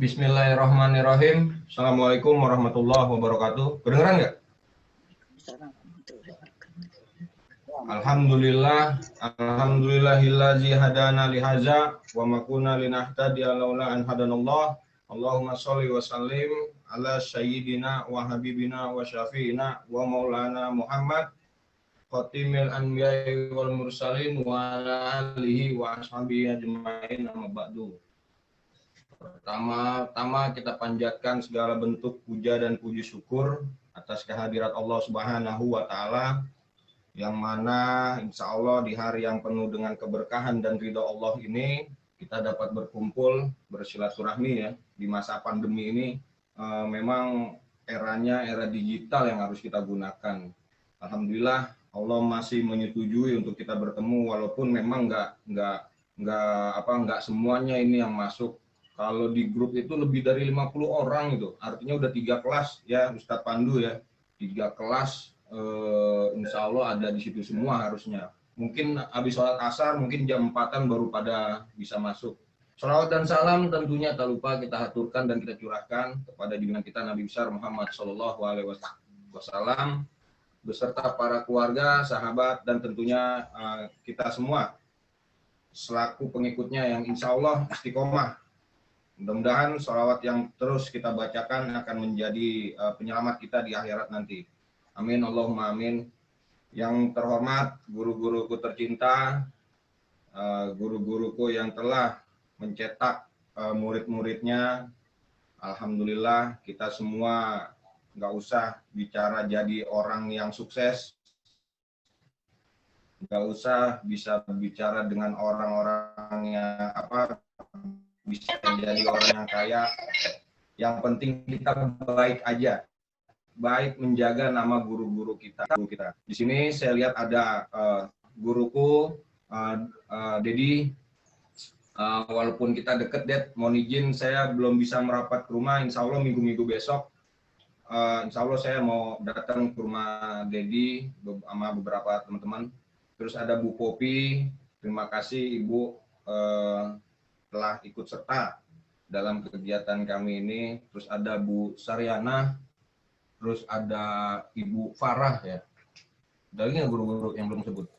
Bismillahirrahmanirrahim. Assalamualaikum warahmatullahi wabarakatuh. Kedengeran nggak? Alhamdulillahillazi hadana lihaza wa ma kunna linahtadiya laula an hadanallah. Allahumma sholli wa sallim ala sayyidina wa habibina wa syafiina wa maulana Muhammad Fatimil anbiya'i wal mursalin wa ala alihi wa ashabihi ajma'in, amma ba'du. Pertama-tama kita panjatkan segala bentuk puja dan puji syukur atas kehadirat Allah Subhanahu wa Ta'ala, yang mana insya Allah di hari yang penuh dengan keberkahan dan ridho Allah ini kita dapat berkumpul bersilaturahmi ya di masa pandemi ini. Memang eranya era digital yang harus kita gunakan. Alhamdulillah Allah masih menyetujui untuk kita bertemu, walaupun memang nggak semuanya ini yang masuk. Kalau di grup itu lebih dari 50 orang itu, artinya udah 3 kelas ya Ustadz Pandu ya, 3 kelas insya Allah ada di situ semua harusnya. Mungkin habis sholat asar, mungkin jam 4-an baru pada bisa masuk. Shalawat dan salam tentunya tak lupa kita haturkan dan kita curahkan kepada junjungan kita Nabi besar Muhammad SAW beserta para keluarga, sahabat, dan tentunya kita semua selaku pengikutnya yang insya Allah istiqomah. Mudah-mudahan sholawat yang terus kita bacakan akan menjadi penyelamat kita di akhirat nanti. Amin, Allahumma amin. Yang terhormat guru-guruku tercinta, guru-guruku yang telah mencetak murid-muridnya. Alhamdulillah kita semua nggak usah bicara jadi orang yang sukses, nggak usah bisa bicara dengan orang-orang yang bisa jadi orang yang kaya. Yang penting kita baik aja, baik menjaga nama guru-guru kita. Di sini saya lihat ada guruku Dedi. Walaupun kita deket, Ded, mohon izin saya belum bisa merapat ke rumah. Insya Allah minggu-minggu besok insya Allah saya mau datang ke rumah Dedi sama beberapa teman-teman. Terus ada Bu Popi, terima kasih Ibu telah ikut serta dalam kegiatan kami ini. Terus ada Bu Saryana, terus ada Ibu Farah ya. Ada lagi nggak guru-guru yang belum sebut?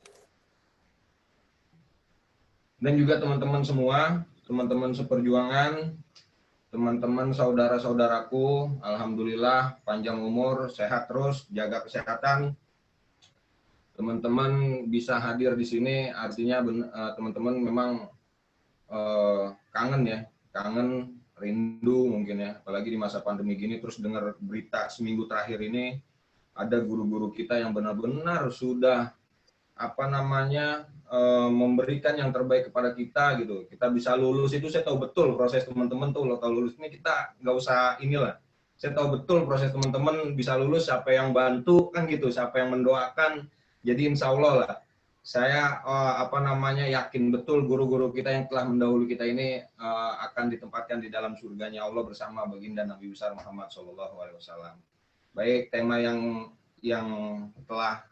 Dan juga teman-teman semua, teman-teman seperjuangan, teman-teman saudara-saudaraku, alhamdulillah panjang umur, sehat terus, jaga kesehatan. Teman-teman bisa hadir di sini, artinya teman-teman memang kangen ya, kangen, rindu mungkin ya, apalagi di masa pandemi gini. Terus dengar berita seminggu terakhir ini ada guru-guru kita yang benar-benar sudah memberikan yang terbaik kepada kita gitu. Kita bisa lulus itu saya tahu betul proses teman-teman tuh. Kalau lulus ini kita nggak usah inilah. Saya tahu betul proses teman-teman bisa lulus, siapa yang bantu kan gitu, siapa yang mendoakan. Jadi insya Allah lah, saya yakin betul guru-guru kita yang telah mendahului kita ini akan ditempatkan di dalam surganya Allah bersama baginda Nabi besar Muhammad SAW. Baik, tema yang telah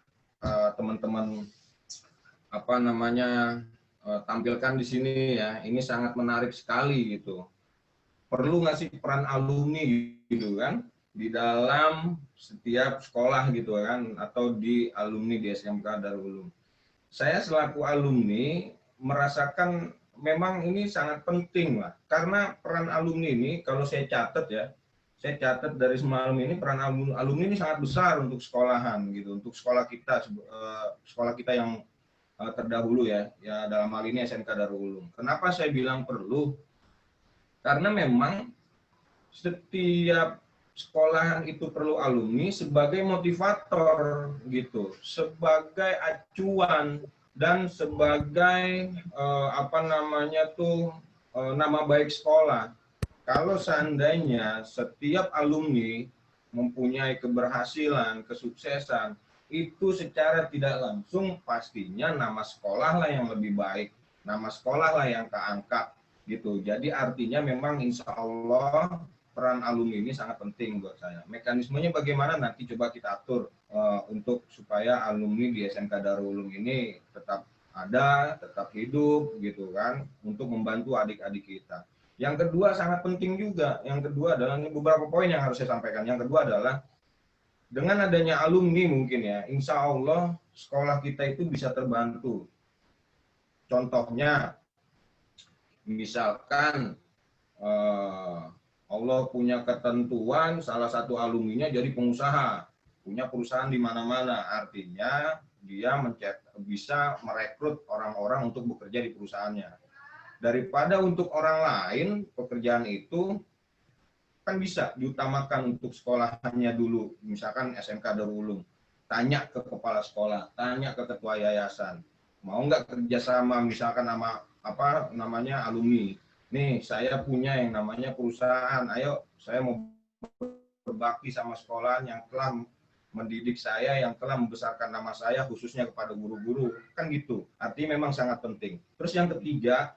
teman-teman tampilkan di sini ya, ini sangat menarik sekali gitu. Perlu nggak sih peran alumni gitu kan di dalam setiap sekolah gitu kan, atau di alumni di SMK Darul Ulum. Saya selaku alumni merasakan memang ini sangat penting lah, karena peran alumni ini kalau saya catat ya, saya catat dari semalam ini peran alumni ini sangat besar untuk sekolahan gitu, untuk sekolah kita yang terdahulu ya dalam hal ini SMK Darul Ulum. Kenapa saya bilang perlu? Karena memang setiap sekolahan itu perlu alumni sebagai motivator gitu, sebagai acuan dan sebagai nama baik sekolah. Kalau seandainya setiap alumni mempunyai keberhasilan, kesuksesan, itu secara tidak langsung pastinya nama sekolah lah yang lebih baik, nama sekolah lah yang keangkat gitu. Jadi artinya memang insya Allah peran alumni ini sangat penting buat saya. Mekanismenya bagaimana nanti coba kita atur untuk supaya alumni di SMK Darul Ulum ini tetap ada, tetap hidup gitu kan, untuk membantu adik-adik kita. Yang kedua sangat penting juga. Yang kedua adalah ini beberapa poin yang harus saya sampaikan. Yang kedua adalah dengan adanya alumni mungkin ya, insya Allah sekolah kita itu bisa terbantu. Contohnya, misalkan Allah punya ketentuan salah satu alumninya jadi pengusaha, punya perusahaan di mana-mana, artinya dia bisa merekrut orang-orang untuk bekerja di perusahaannya. Daripada untuk orang lain pekerjaan itu kan bisa diutamakan untuk sekolahannya dulu, misalkan SMK Darul Ulum, tanya ke kepala sekolah, tanya ke ketua yayasan, mau nggak kerjasama misalkan nama apa namanya alumni, nih saya punya yang namanya perusahaan, ayo saya mau berbakti sama sekolah yang telah mendidik saya, yang telah membesarkan nama saya khususnya kepada guru-guru, kan gitu. Artinya memang sangat penting. Terus yang ketiga,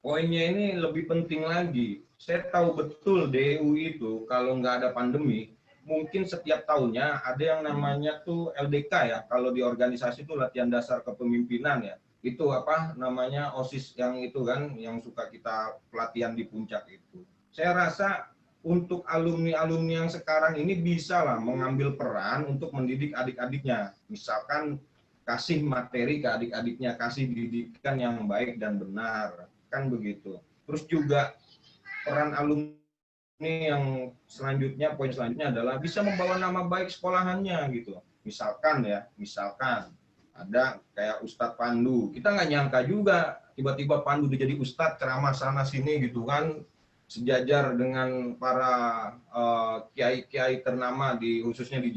poinnya ini lebih penting lagi. Saya tahu betul DU itu kalau nggak ada pandemi, mungkin setiap tahunnya ada yang namanya tuh LDK ya. Kalau di organisasi itu latihan dasar kepemimpinan ya. Itu apa namanya OSIS yang itu kan, yang suka kita pelatihan di puncak itu. Saya rasa untuk alumni-alumni yang sekarang ini bisa lah mengambil peran untuk mendidik adik-adiknya. Misalkan kasih materi ke adik-adiknya, kasih didikan yang baik dan benar. Kan begitu. Terus juga peran alumni yang selanjutnya, poin selanjutnya adalah bisa membawa nama baik sekolahannya gitu. Misalkan ada kayak Ustadz Pandu, kita nggak nyangka juga tiba-tiba Pandu jadi Ustadz ceramah sana sini gitu kan, sejajar dengan para kiai-kiai ternama khususnya di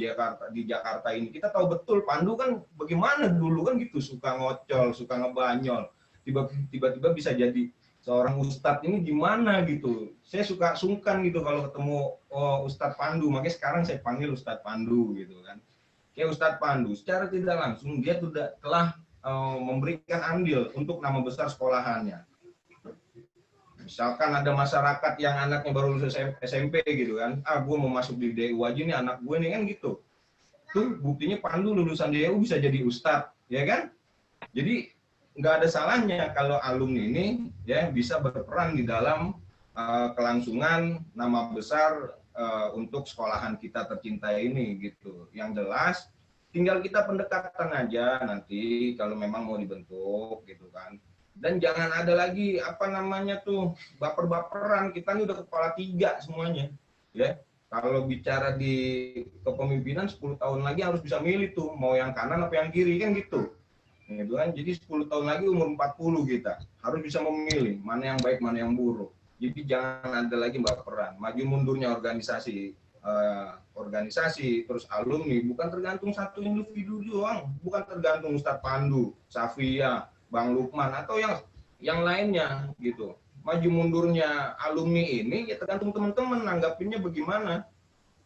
Jakarta ini. Kita tahu betul Pandu kan bagaimana dulu kan gitu, suka ngocol, suka ngebanyol, tiba-tiba bisa jadi seorang ustadz ini gimana gitu. Saya suka sungkan gitu kalau ketemu Ustadz Pandu, makanya sekarang saya panggil Ustadz Pandu gitu kan. Kayak Ustadz Pandu secara tidak langsung dia telah memberikan andil untuk nama besar sekolahannya. Misalkan ada masyarakat yang anaknya baru lulus SMP gitu kan, gue mau masuk di DU aja nih anak gue nih kan gitu. Tuh buktinya Pandu lulusan DU bisa jadi ustadz, ya kan? Jadi nggak ada salahnya kalau alumni ini ya bisa berperan di dalam kelangsungan nama besar untuk sekolahan kita tercinta ini gitu. Yang jelas tinggal kita pendekatan aja nanti kalau memang mau dibentuk gitu kan. Dan jangan ada lagi apa namanya tuh baper-baperan, kita ini udah kepala 3 semuanya ya. Kalau bicara di kepemimpinan 10 tahun lagi harus bisa milih tuh mau yang kanan apa yang kiri kan gitu. Gitu kan. Jadi 10 tahun lagi umur 40 kita harus bisa memilih mana yang baik mana yang buruk. Jadi jangan ada lagi baperan. Maju mundurnya organisasi terus alumni bukan tergantung satu individu doang, bukan tergantung Ustadz Pandu, Safia, Bang Lukman atau yang lainnya gitu. Maju mundurnya alumni ini ya tergantung teman-teman nanggapinnya bagaimana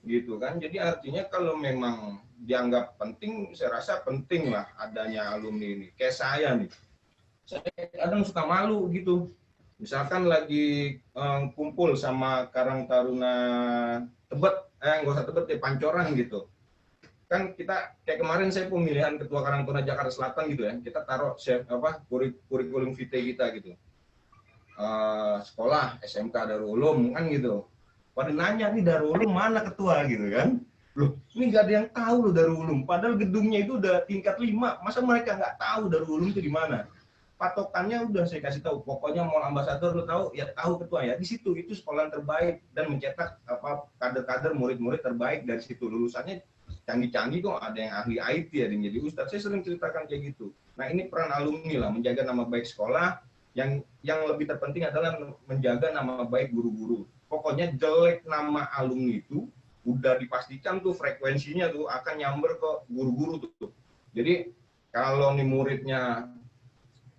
gitu kan. Jadi artinya kalau memang dianggap penting, saya rasa penting lah adanya alumni ini. Kayak saya nih, saya kadang suka malu gitu. Misalkan lagi kumpul sama Karang Taruna Tebet, nggak usah Tebet ya, Pancoran gitu. Kan kita kayak kemarin saya pemilihan ketua Karang Taruna Jakarta Selatan gitu ya, kita taruh kurikulum vitae kita gitu. Sekolah SMK Darul Ulum kan gitu. Pada nanya nih Darul Ulum mana ketua gitu kan. Loh, ini gak ada yang tahu loh Darul Ulum. Padahal gedungnya itu udah tingkat 5. Masa mereka nggak tahu Darul Ulum itu di mana? Patokannya udah saya kasih tahu. Pokoknya mau ambasador lo tahu, ya tahu ketua ya. Di situ itu sekolah terbaik dan mencetak apa kader-kader murid-murid terbaik dari situ. Lulusannya canggih-canggih kok, ada yang ahli IT, ada yang jadi ustadz. Saya sering ceritakan kayak gitu. Nah, ini peran alumni lah menjaga nama baik sekolah. Yang lebih terpenting adalah menjaga nama baik guru-guru. Pokoknya jelek nama alumni itu udah dipastikan tuh frekuensinya tuh akan nyamber ke guru-guru tuh. Jadi kalau nih muridnya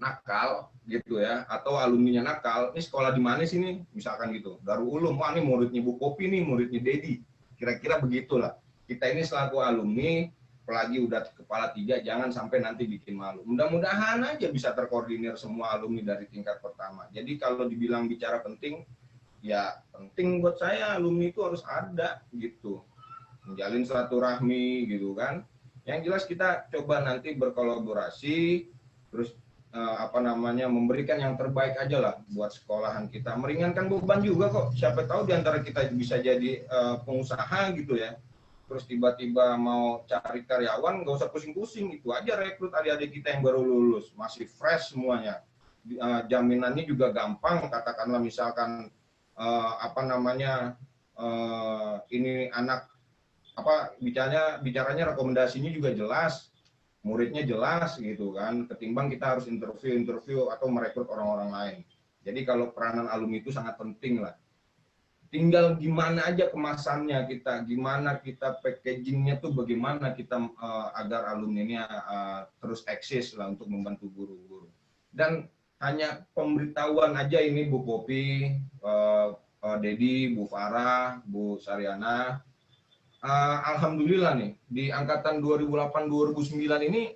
nakal gitu ya, atau alumninya nakal, ini sekolah di mana sih nih? Misalkan gitu, Darul Ulum, wah ini muridnya Bu Kopi nih, muridnya Dedi. Kira-kira begitulah. Kita ini selaku alumni, apalagi udah kepala 3, jangan sampai nanti bikin malu. Mudah-mudahan aja bisa terkoordinir semua alumni dari tingkat pertama. Jadi kalau dibilang bicara penting, ya penting buat saya alumni itu harus ada gitu, menjalin silaturahmi gitu kan. Yang jelas kita coba nanti berkolaborasi, terus memberikan yang terbaik aja lah buat sekolahan kita, meringankan beban juga kok. Siapa tahu di antara kita bisa jadi pengusaha gitu ya, terus tiba-tiba mau cari karyawan, nggak usah pusing-pusing, itu aja rekrut adik-adik kita yang baru lulus, masih fresh semuanya. Jaminannya juga gampang, katakanlah misalkan ini anak bicaranya rekomendasinya juga jelas, muridnya jelas gitu kan, ketimbang kita harus interview atau merekrut orang-orang lain. Jadi kalau peranan alumni itu sangat penting lah. Tinggal gimana aja kemasannya kita, gimana kita packagingnya tuh, bagaimana kita agar alumni ini terus eksis lah untuk membantu guru-guru. Dan hanya pemberitahuan aja ini Bu Popi, Dedi, Bu Farah, Bu Saryana. Alhamdulillah nih di angkatan 2008-2009 ini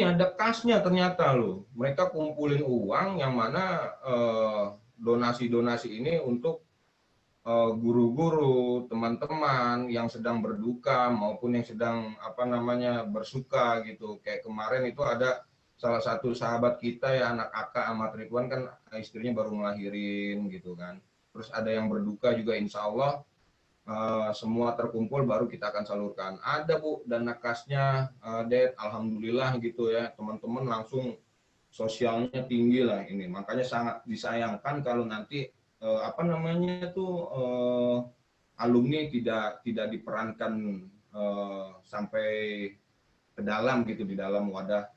ada kasnya ternyata loh. Mereka kumpulin uang yang mana donasi-donasi ini untuk guru-guru, teman-teman yang sedang berduka maupun yang sedang bersuka gitu. Kayak kemarin itu ada salah satu sahabat kita ya, anak kakak Ahmad Ridwan kan, istrinya baru ngelahirin gitu kan. Terus ada yang berduka juga, insya Allah semua terkumpul baru kita akan salurkan. Ada Bu dana kasnya, Ded, alhamdulillah gitu ya, teman-teman langsung sosialnya tinggi lah ini. Makanya sangat disayangkan kalau nanti alumni tidak diperankan sampai ke dalam gitu, di dalam wadah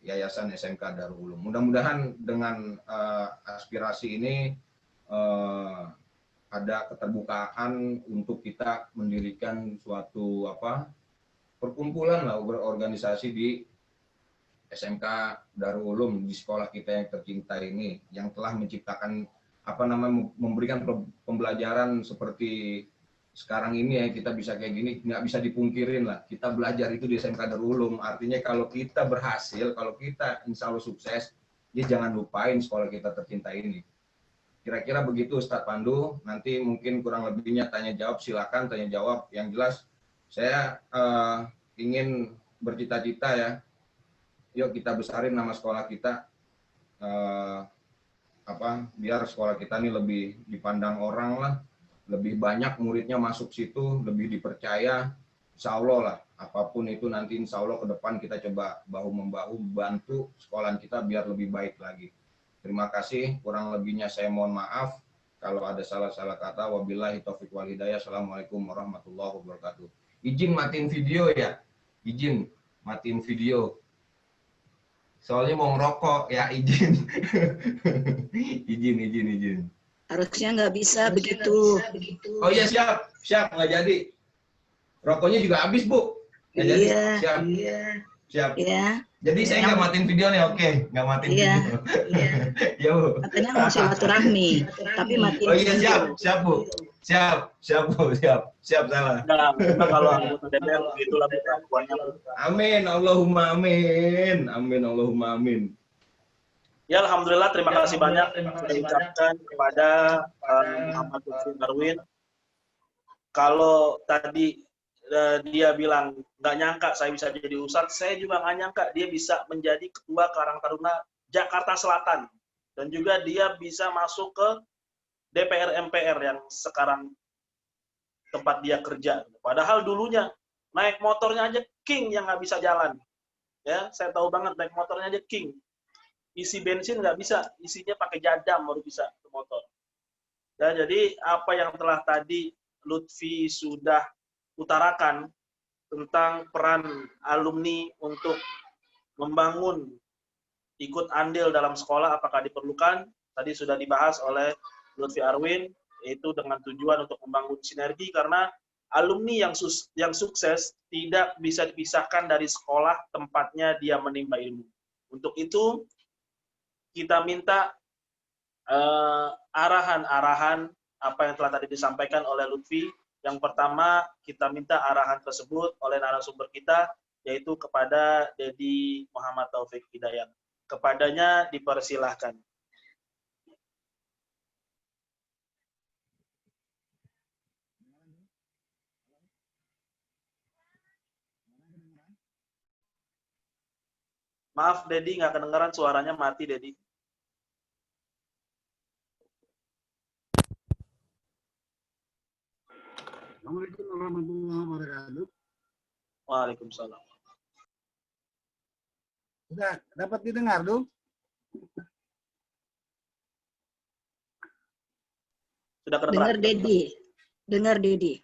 Yayasan SMK Darul Ulum. Mudah-mudahan dengan aspirasi ini ada keterbukaan untuk kita mendirikan suatu perkumpulan lah, berorganisasi di SMK Darul Ulum, di sekolah kita yang tercinta ini, yang telah menciptakan memberikan pembelajaran seperti sekarang ini ya. Kita bisa kayak gini, nggak bisa dipungkirin lah, kita belajar itu di SMK Darul Ulum. Artinya kalau kita berhasil, kalau kita insya Allah sukses, ya jangan lupain sekolah kita tercinta ini. Kira-kira begitu Ustadz Pandu. Nanti mungkin kurang lebihnya tanya jawab, silakan tanya jawab. Yang jelas saya ingin bercita-cita ya, yuk kita besarin nama sekolah kita, biar sekolah kita ini lebih dipandang orang lah, lebih banyak muridnya masuk situ, lebih dipercaya. Insya Allah lah, apapun itu nanti insya Allah ke depan kita coba bahu-membahu bantu sekolah kita biar lebih baik lagi. Terima kasih, kurang lebihnya saya mohon maaf kalau ada salah-salah kata. Wabillahi taufiq wal hidayah. Assalamualaikum warahmatullahi wabarakatuh. Izin matiin video ya, izin matiin video. Soalnya mau ngerokok ya, izin. izin. Harusnya nggak bisa begitu. Oh iya, siap nggak jadi. Rokoknya juga habis Bu. Nggak jadi. Siap. Iya. Jadi saya nggak matiin video nih, oke? Nggak matiin video. Iya Bu. Katanya mau silaturahmi, tapi matiin. Oh iya, siap Bu. Siap Bu, siap salah. Nah, kalau anggota DPR begitulah perlakuannya. Amin, Allahumma amin. Allahumma amin. Ya, alhamdulillah, terima kasih banyak saya ucapkan kepada Muhammad Lutfi Darwin. Kalau tadi dia bilang nggak nyangka saya bisa jadi ustadz, saya juga nggak nyangka dia bisa menjadi ketua Karang Taruna Jakarta Selatan, dan juga dia bisa masuk ke DPR MPR yang sekarang tempat dia kerja. Padahal dulunya naik motornya aja king yang nggak bisa jalan. Ya, saya tahu banget naik motornya aja king. Isi bensin nggak bisa, isinya pakai jadam baru bisa ke motor. Ya, jadi apa yang telah tadi Lutfi sudah utarakan tentang peran alumni untuk membangun ikut andil dalam sekolah apakah diperlukan, tadi sudah dibahas oleh Lutfi Arwin, yaitu dengan tujuan untuk membangun sinergi, karena alumni yang sukses tidak bisa dipisahkan dari sekolah tempatnya dia menimba ilmu. Untuk itu kita minta arahan-arahan apa yang telah tadi disampaikan oleh Lutfi. Yang pertama, kita minta arahan tersebut oleh narasumber kita, yaitu kepada Dedi Muhammad Taufik Hidayat. Kepadanya dipersilahkan. Maaf, Dedi, nggak kedengeran suaranya, mati, Dedi. Assalamualaikum warahmatullahi wabarakatuh. Waalaikumsalam. Sudah dapat didengar, Dong? Sudah kedengeran. Dengar Dedi. Dengar Dedi.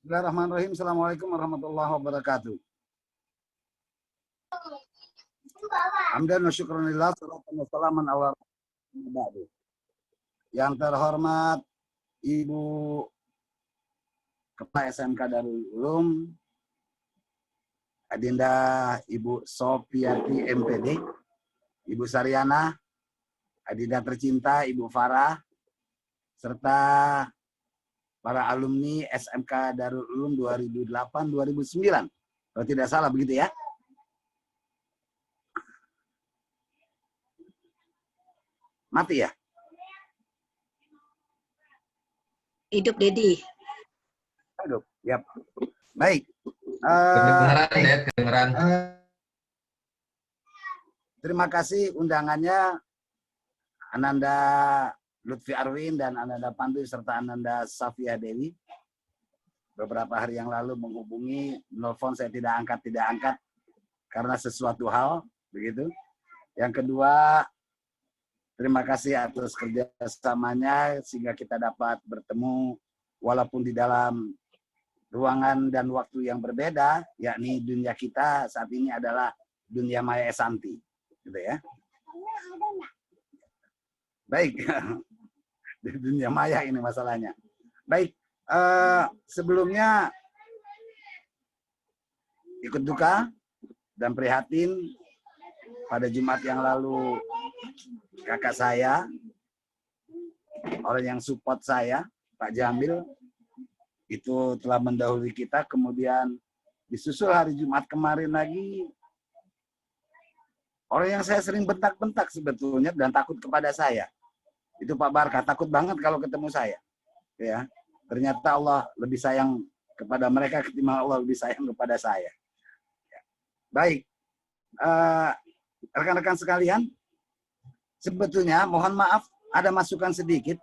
Bismillahirrahmanirrahim. Assalamualaikum warahmatullahi wabarakatuh. Hamdan wa syukran lillah, salatan wa salaman ala rasulillah. Yang terhormat Ibu Kepala SMK Darul Ulum, Adinda Ibu Sofiati MPD, Ibu Saryana, Adinda tercinta Ibu Farah, serta para alumni SMK Darul Ulum 2008-2009. Kalau tidak salah begitu ya. Mati ya? Hidup Dedi. Aduh, yap. Baik. Kedengeran, Ded, kedengeran. Terima kasih undangannya Ananda Lutfi Arwin dan Ananda Pandu serta Ananda Safia Dewi. Beberapa hari yang lalu menghubungi, nelfon saya tidak angkat karena sesuatu hal, begitu. Yang kedua, terima kasih atas kerjasamanya sehingga kita dapat bertemu walaupun di dalam ruangan dan waktu yang berbeda, yakni dunia kita saat ini adalah dunia maya esanti, gitu ya. Baik, di dunia maya ini masalahnya. Baik, sebelumnya ikut duka dan prihatin pada Jumat yang lalu kakak saya, orang yang support saya, Pak Jamil, itu telah mendahului kita. Kemudian disusul hari Jumat kemarin lagi orang yang saya sering bentak-bentak sebetulnya dan takut kepada saya. Itu Pak Barka, takut banget kalau ketemu saya. Ya, ternyata Allah lebih sayang kepada mereka ketimbang Allah lebih sayang kepada saya. Baik, rekan-rekan sekalian, sebetulnya mohon maaf ada masukan sedikit.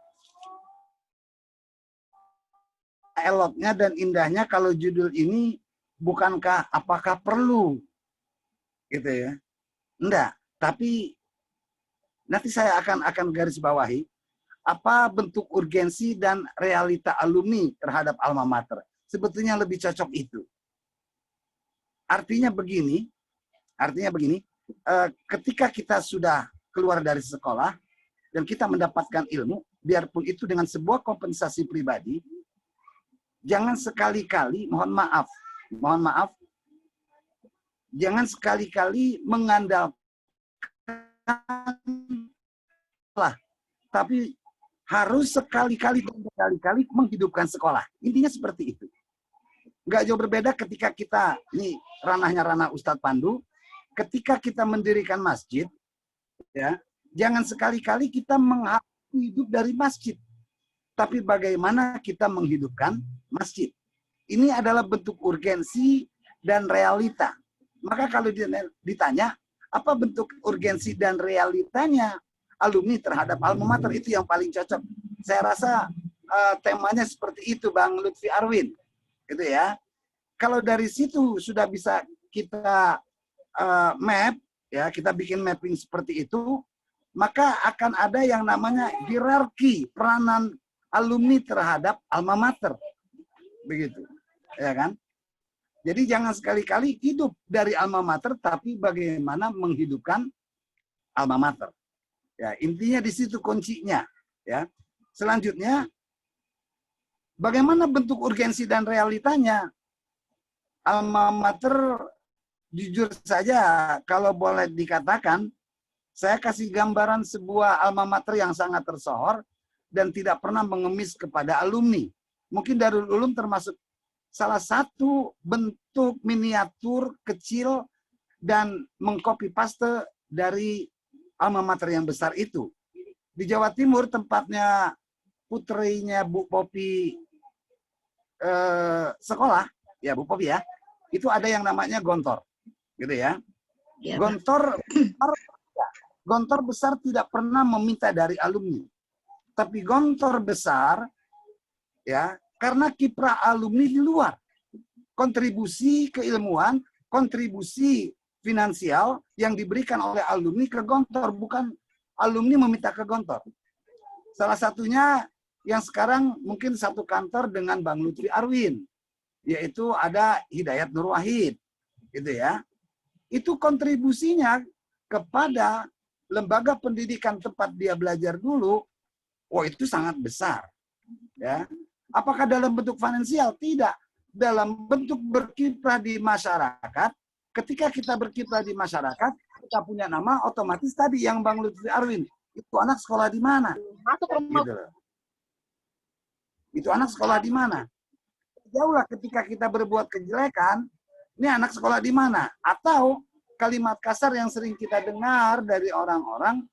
Eloknya dan indahnya kalau judul ini bukankah apakah perlu gitu ya. Enggak, tapi nanti saya akan garis bawahi apa bentuk urgensi dan realita alumni terhadap alma mater. Sebetulnya lebih cocok itu. Artinya begini, ketika kita sudah keluar dari sekolah dan kita mendapatkan ilmu, biarpun itu dengan sebuah kompensasi pribadi, jangan sekali-kali, mohon maaf, jangan sekali-kali mengandalkan lah, tapi harus sekali-kali menghidupkan sekolah. Intinya seperti itu. Nggak jauh berbeda ketika kita, ini ranah Ustadz Pandu, ketika kita mendirikan masjid, ya, jangan sekali-kali kita hidup dari masjid, tapi bagaimana kita menghidupkan masjid. Ini adalah bentuk urgensi dan realita. Maka kalau ditanya, apa bentuk urgensi dan realitanya alumni terhadap alma mater, itu yang paling cocok. Saya rasa temanya seperti itu, Bang Lutfi Arwin. Gitu ya. Kalau dari situ sudah bisa kita map, ya, kita bikin mapping seperti itu, maka akan ada yang namanya hierarki peranan alumni terhadap alma mater. Begitu. Ya kan? Jadi jangan sekali-kali hidup dari alma mater, tapi bagaimana menghidupkan alma mater. Ya, intinya di situ kuncinya. Ya. Selanjutnya, bagaimana bentuk urgensi dan realitanya? Alma mater, jujur saja, kalau boleh dikatakan, saya kasih gambaran sebuah alma mater yang sangat tersohor dan tidak pernah mengemis kepada alumni. Mungkin Darul Ulum termasuk salah satu bentuk miniatur kecil dan mengcopy paste dari alma mater yang besar itu. Di Jawa Timur tempatnya putrinya Bu Popi sekolah, ya Bu Popi ya, itu ada yang namanya gontor, gitu ya. Ya, Gontor besar tidak pernah meminta dari alumni, tapi gontor besar ya karena kiprah alumni di luar, kontribusi keilmuan, kontribusi finansial yang diberikan oleh alumni ke gontor, bukan alumni meminta ke gontor. Salah satunya yang sekarang mungkin satu kantor dengan Bang Lutfi Arwin, yaitu ada Hidayat Nur Wahid, gitu ya. Itu kontribusinya kepada lembaga pendidikan tempat dia belajar dulu, oh itu sangat besar. Ya. Apakah dalam bentuk finansial? Tidak. Dalam bentuk berkiprah di masyarakat. Ketika kita berkiprah di masyarakat, kita punya nama, otomatis tadi yang Bang Lutfi Arwin, itu anak sekolah di mana? Gitu. Itu anak sekolah di mana? Jauhlah ketika kita berbuat kejelekan, ini anak sekolah di mana? Atau kalimat kasar yang sering kita dengar dari orang-orang,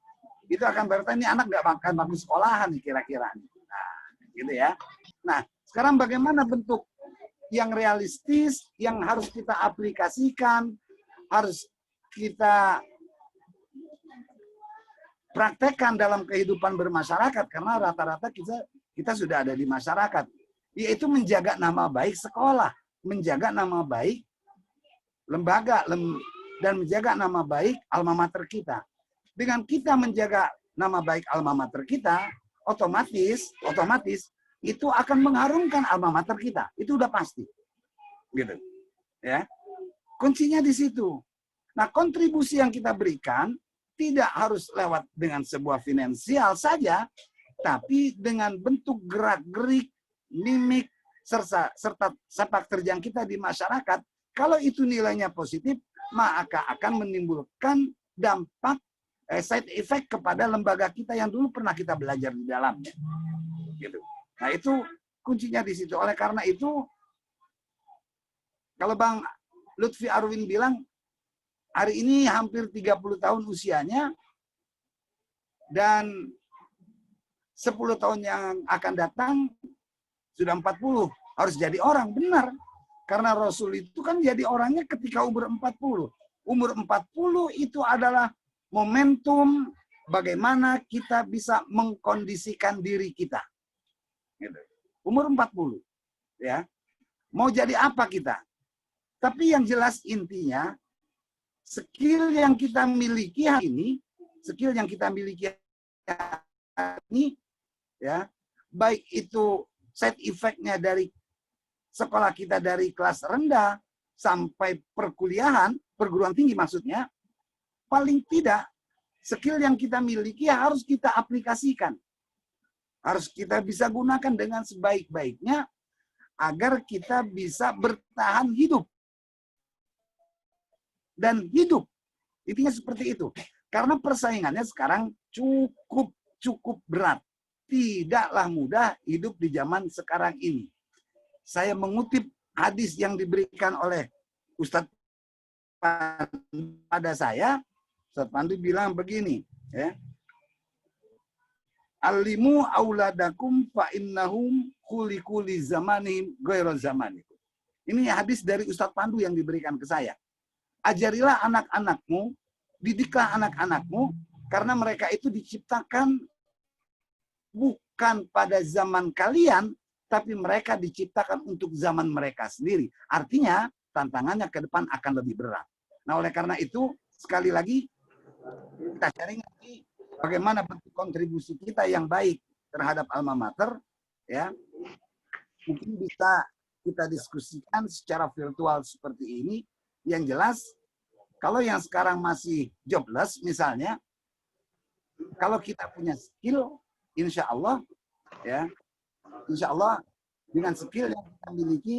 itu akan berarti ini anak nggak akan bagus sekolahan nih kira-kira. Nah, gitu ya. Nah, sekarang bagaimana bentuk yang realistis, yang harus kita aplikasikan, harus kita praktekkan dalam kehidupan bermasyarakat, karena rata-rata kita sudah ada di masyarakat, yaitu menjaga nama baik sekolah, menjaga nama baik lembaga, dan menjaga nama baik alma mater kita. Dengan kita menjaga nama baik alma mater kita, otomatis itu akan mengharumkan alma mater kita. Itu udah pasti. Gitu. Ya. Kuncinya di situ. Nah, kontribusi yang kita berikan tidak harus lewat dengan sebuah finansial saja, tapi dengan bentuk gerak-gerik, mimik, serta sepak terjang kita di masyarakat. Kalau itu nilainya positif, maka akan menimbulkan dampak side effect kepada lembaga kita yang dulu pernah kita belajar di dalamnya. Gitu. Nah, itu kuncinya di situ. Oleh karena itu, kalau Bang Lutfi Arwin bilang, hari ini hampir 30 tahun usianya, dan 10 tahun yang akan datang, sudah 40, harus jadi orang, benar. Karena Rasul itu kan jadi orangnya ketika umur 40. Umur 40 itu adalah momentum bagaimana kita bisa mengkondisikan diri kita. Gitu. Umur 40. Ya. Mau jadi apa kita? Tapi yang jelas intinya, skill yang kita miliki hari ini, ya, baik itu side effect-nya dari sekolah kita dari kelas rendah sampai perkuliahan, perguruan tinggi maksudnya, paling tidak skill yang kita miliki harus kita aplikasikan. Harus kita bisa gunakan dengan sebaik-baiknya agar kita bisa bertahan hidup. Dan hidup. Intinya seperti itu. Karena persaingannya sekarang cukup berat. Tidaklah mudah hidup di zaman sekarang ini. Saya mengutip hadis yang diberikan oleh Ustadz pada saya. Ustadz Pandu bilang begini, ya. Alimu auladakum fa innahum kuli zamanihim ghairu zamanikum. Ini hadis dari Ustadz Pandu yang diberikan ke saya. Ajarilah anak-anakmu, didiklah anak-anakmu, karena mereka itu diciptakan bukan pada zaman kalian, tapi mereka diciptakan untuk zaman mereka sendiri. Artinya, tantangannya ke depan akan lebih berat. Nah, oleh karena itu, sekali lagi, kita sharing lagi bagaimana bentuk kontribusi kita yang baik terhadap alma mater, ya. Mungkin bisa kita diskusikan secara virtual seperti ini. Yang jelas, kalau yang sekarang masih jobless misalnya, kalau kita punya skill, insya Allah, ya, insya Allah dengan skill yang kita miliki,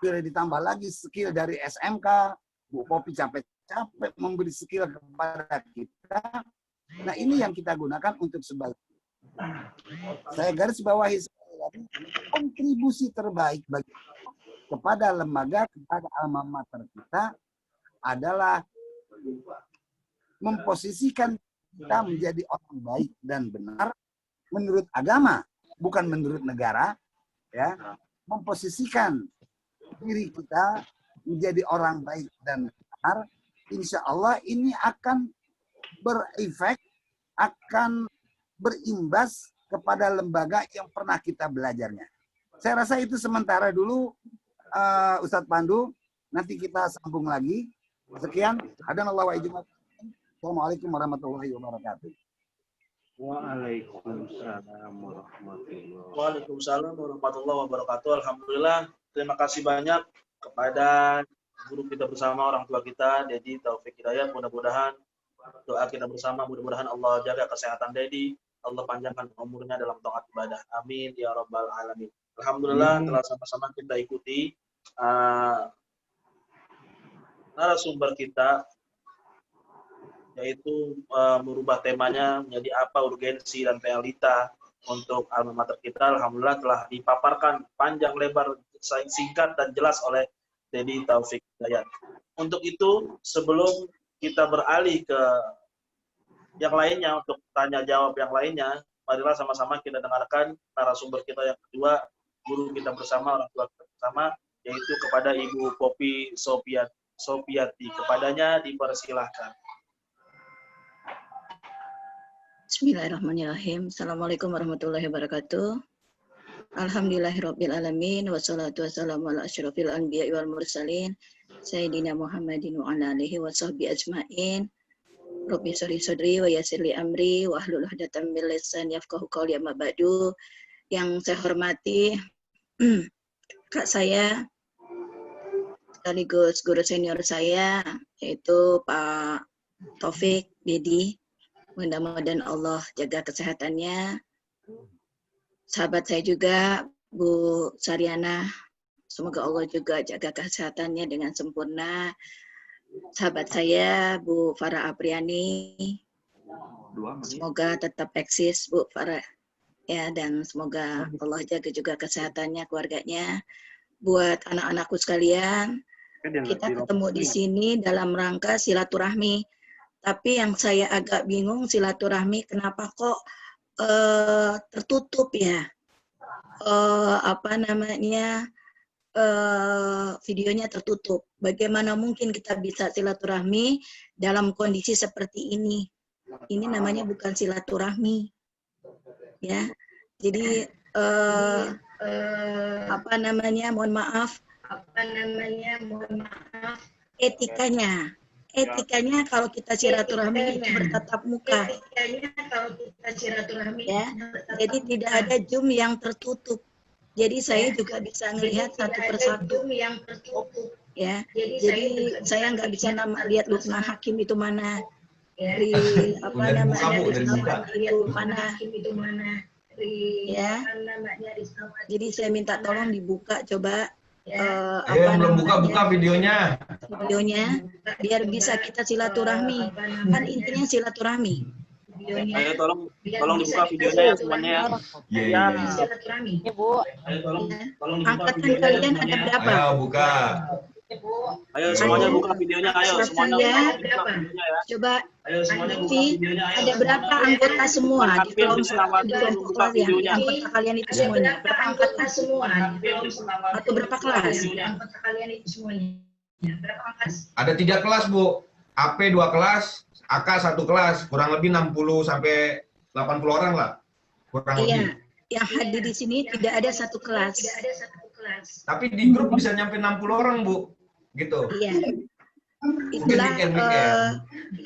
bila ditambah lagi skill dari SMK, Bu Popi capek-capek memberi skill kepada kita. Nah, ini yang kita gunakan untuk sebaliknya. Saya garis bawahi kontribusi terbaik bagi kepada lembaga, kepada alma mater kita adalah memposisikan kita menjadi orang baik dan benar menurut agama, bukan menurut negara, ya. Memposisikan diri kita menjadi orang baik dan benar, insya Allah ini akan berefek, akan berimbas kepada lembaga yang pernah kita belajarnya. Saya rasa itu sementara dulu, Ustadz Pandu. Nanti kita sambung lagi. Sekian. Hadanallahu wa ijma'a. Assalamualaikum warahmatullahi wabarakatuh. Waalaikumsalam warahmatullahi wabarakatuh. Waalaikumsalam warahmatullahi wabarakatuh. Alhamdulillah, terima kasih banyak kepada guru kita bersama, orang tua kita, Dedi Taufik Hidayat. Mudah-mudahan doa kita bersama, mudah-mudahan Allah jaga kesehatan Dedi, Allah panjangkan umurnya dalam taat ibadah. Amin ya rabbal alamin. Alhamdulillah telah sama-sama kita ikuti narasumber kita, yaitu merubah temanya menjadi apa urgensi dan realita untuk alma mater kita. Alhamdulillah telah dipaparkan panjang lebar, singkat dan jelas oleh Dedi Taufik Hidayat. Untuk itu, sebelum kita beralih ke yang lainnya, untuk tanya jawab yang lainnya, marilah sama-sama kita dengarkan narasumber kita yang kedua, guru kita bersama, orang tua kita bersama, yaitu kepada Ibu Poppy Sopiati. Kepadanya dipersilahkan. Bismillahirrahmanirrahim. Assalamualaikum warahmatullahi wabarakatuh. Alhamdulillahirabbil alamin wassalatu wassalamu ala asyrofil anbiya'i wal mursalin sayyidina Muhammadin wa ala alihi wa sahbihi ajmain. Rabbi shrah sadri wa yassir li amri wa hlul 'uqdatam min lisani yafqahu qawli, amma ba'du. Yang saya hormati Kak saya sekaligus guru senior saya, yaitu Pak Taufik Dedi. Mudah-mudahan Allah jaga kesehatannya. Sahabat saya juga, Bu Saryana, semoga Allah juga jaga kesehatannya dengan sempurna. Sahabat saya, Bu Farah Apriani, semoga tetap eksis, Bu Farah. Ya, dan semoga Allah jaga juga kesehatannya, keluarganya. Buat anak-anakku sekalian, kita ketemu di sini dalam rangka silaturahmi. Tapi yang saya agak bingung, silaturahmi kenapa kok tertutup ya? Videonya tertutup. Bagaimana mungkin kita bisa silaturahmi dalam kondisi seperti ini? Ini namanya bukan silaturahmi, ya. Jadi mohon maaf, etikanya kalau kita silaturahmi itu bertatap muka. Ya, jadi tidak ada Zoom yang tertutup. Jadi saya juga bisa melihat satu persatu. Ya, jadi saya nggak bisa lihat Lukman Hakim itu mana, itu mana. Ya, jadi saya minta tolong dibuka coba. Belum buka videonya biar bisa kita silaturahmi, kan intinya silaturahmi. Ayo tolong dibuka videonya ya semuanya ya. Iya. Ya, Bu. Angkatan kalian ada berapa? Ayo buka. Ayo semuanya buka videonya, ayo semuanya buka videonya ya. Coba Ayo semuanya buka Angkati, videonya. ada berapa anggota semua di kelompok buka kalian? videonya. Anggota kalian itu semuanya berapa angkatan semua? Atau berapa kelas? Ada 3 kelas, Bu. AP 2 kelas, AK 1 kelas, kurang lebih 60 sampai 80 orang lah. Kurang lebih. Yang hadir di sini tidak ada satu kelas. Tapi di grup bisa nyampe 60 orang, Bu. Gitu. Iya. Itulah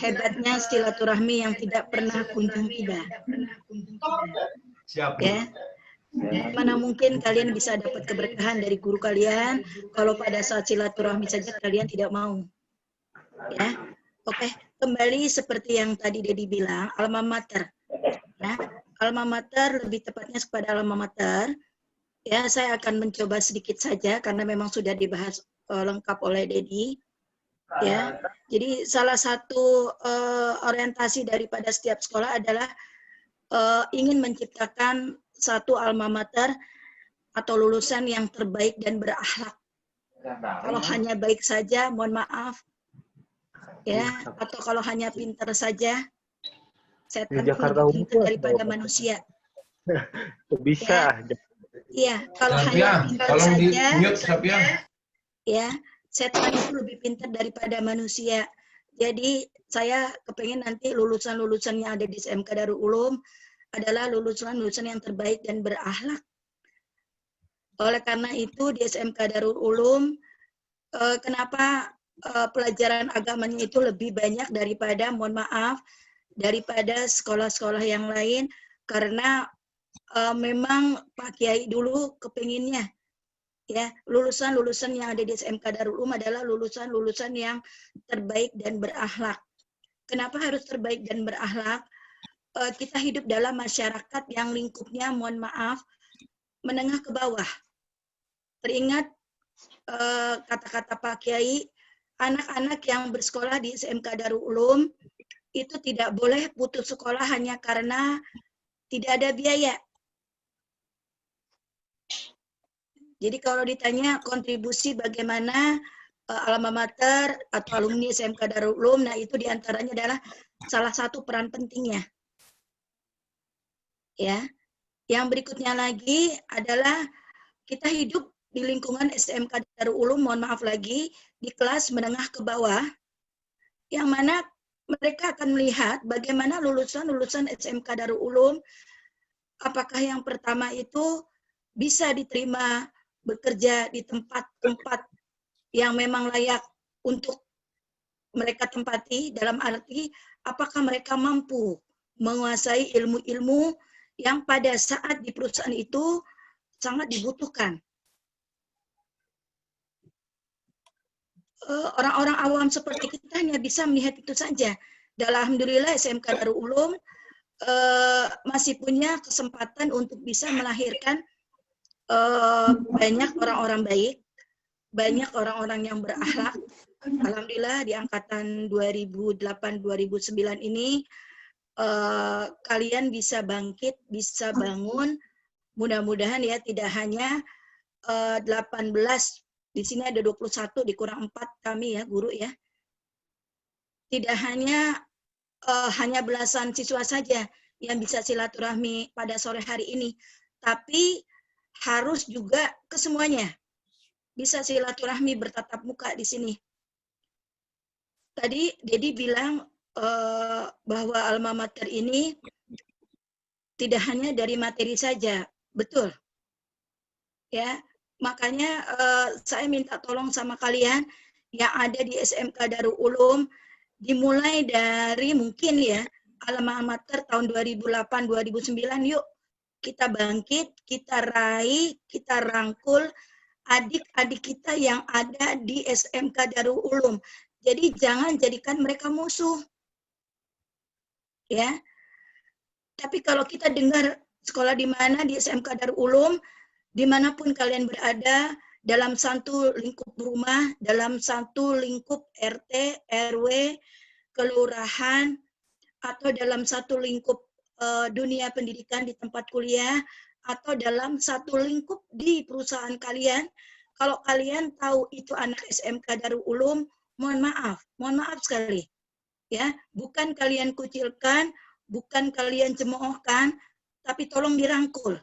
hebatnya silaturahmi yang tidak pernah kunjung tiba. Siap. Ya. Mana mungkin kalian bisa dapat keberkahan dari guru kalian kalau pada saat silaturahmi saja kalian tidak mau. Ya. Oke, kembali seperti yang tadi Dedi bilang, alma mater. Ya. Alma mater, lebih tepatnya kepada alma mater. Ya, saya akan mencoba sedikit saja karena memang sudah dibahas lengkap oleh Dedi. Ya, jadi salah satu orientasi daripada setiap sekolah adalah ingin menciptakan satu alma mater atau lulusan yang terbaik dan berakhlak. Kalau hanya baik saja, mohon maaf, ya, atau kalau hanya pintar saja, setan lebih pintar daripada manusia. Bisa. Iya, kalau Sapian, hanya pintar tolong saja, di-mute Sapian. ya, setan itu lebih pintar daripada manusia. Jadi saya kepengen nanti lulusan-lulusan yang ada di SMK Darul Ulum adalah lulusan-lulusan yang terbaik dan berakhlak. Oleh karena itu di SMK Darul Ulum, kenapa pelajaran agamanya itu lebih banyak daripada, mohon maaf, daripada sekolah-sekolah yang lain, karena memang Pak Kiai dulu kepinginnya, ya, lulusan-lulusan yang ada di SMK Darul Ulum adalah lulusan-lulusan yang terbaik dan berakhlak. Kenapa harus terbaik dan berakhlak? Kita hidup dalam masyarakat yang lingkupnya, mohon maaf, menengah ke bawah. Teringat kata-kata Pak Kiai, anak-anak yang bersekolah di SMK Darul Ulum itu tidak boleh putus sekolah hanya karena tidak ada biaya. Jadi kalau ditanya kontribusi bagaimana alma mater atau alumni SMK Darul Ulum, nah itu diantaranya adalah salah satu peran pentingnya. Ya, yang berikutnya lagi adalah kita hidup di lingkungan SMK Darul Ulum, mohon maaf lagi, di kelas menengah ke bawah, yang mana mereka akan melihat bagaimana lulusan-lulusan SMK Darul Ulum, apakah yang pertama itu bisa diterima bekerja di tempat-tempat yang memang layak untuk mereka tempati, dalam arti apakah mereka mampu menguasai ilmu-ilmu yang pada saat di perusahaan itu sangat dibutuhkan. Orang-orang awam seperti kita hanya bisa melihat itu saja. Dan alhamdulillah SMK Darul Ulum masih punya kesempatan untuk bisa melahirkan banyak orang-orang baik, banyak orang-orang yang berakhlak. Alhamdulillah di angkatan 2008-2009 ini kalian bisa bangkit, bisa bangun. Mudah-mudahan ya tidak hanya 18, di sini ada 21 dikurang 4 kami ya guru ya. Tidak hanya belasan siswa saja yang bisa silaturahmi pada sore hari ini, tapi harus juga ke semuanya. Bisa silaturahmi bertatap muka di sini. Tadi Dedi bilang bahwa alma mater ini tidak hanya dari materi saja, betul. Ya, makanya saya minta tolong sama kalian yang ada di SMK Darul Ulum, dimulai dari mungkin ya alma mater tahun 2008-2009, yuk kita bangkit, kita raih, kita rangkul adik-adik kita yang ada di SMK Darul Ulum. Jadi jangan jadikan mereka musuh. Ya. Tapi kalau kita dengar sekolah di mana di SMK Darul Ulum, dimanapun kalian berada, dalam satu lingkup rumah, dalam satu lingkup RT, RW, kelurahan, atau dalam satu lingkup dunia pendidikan di tempat kuliah, atau dalam satu lingkup di perusahaan kalian, kalau kalian tahu itu anak SMK Darul Ulum, mohon maaf sekali. Ya, bukan kalian kucilkan, bukan kalian cemoohkan, tapi tolong dirangkul.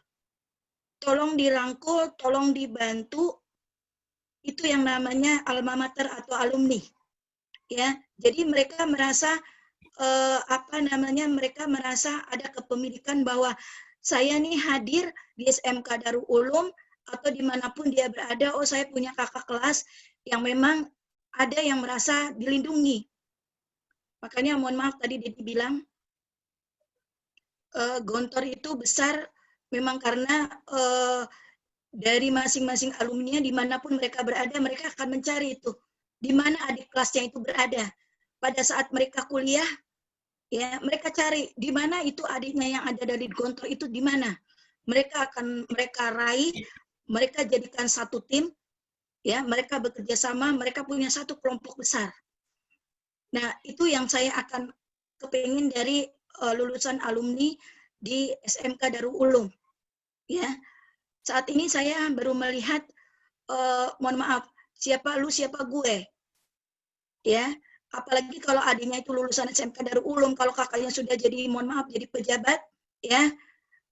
Tolong dirangkul, tolong dibantu. Itu yang namanya alma mater atau alumni. Ya, jadi mereka merasa mereka merasa ada kepemilikan bahwa saya nih hadir di SMK Darul Ulum atau dimanapun dia berada, oh saya punya kakak kelas yang memang ada yang merasa dilindungi. Makanya mohon maaf tadi Dedi bilang gontor itu besar memang karena dari masing-masing alumni dimanapun mereka berada, mereka akan mencari itu di mana adik kelasnya itu berada. Pada saat mereka kuliah, ya mereka cari di mana itu adiknya yang ada dari gontor itu di mana. Mereka raih, mereka jadikan satu tim, ya mereka bekerja sama, mereka punya satu kelompok besar. Nah, itu yang saya akan kepingin dari lulusan alumni di SMK Darul Ulum. Ya, saat ini saya baru melihat, mohon maaf, siapa lu, siapa gue. Ya, apalagi kalau adiknya itu lulusan SMK Darul Ulum, kalau kakaknya sudah jadi, mohon maaf, jadi pejabat, ya,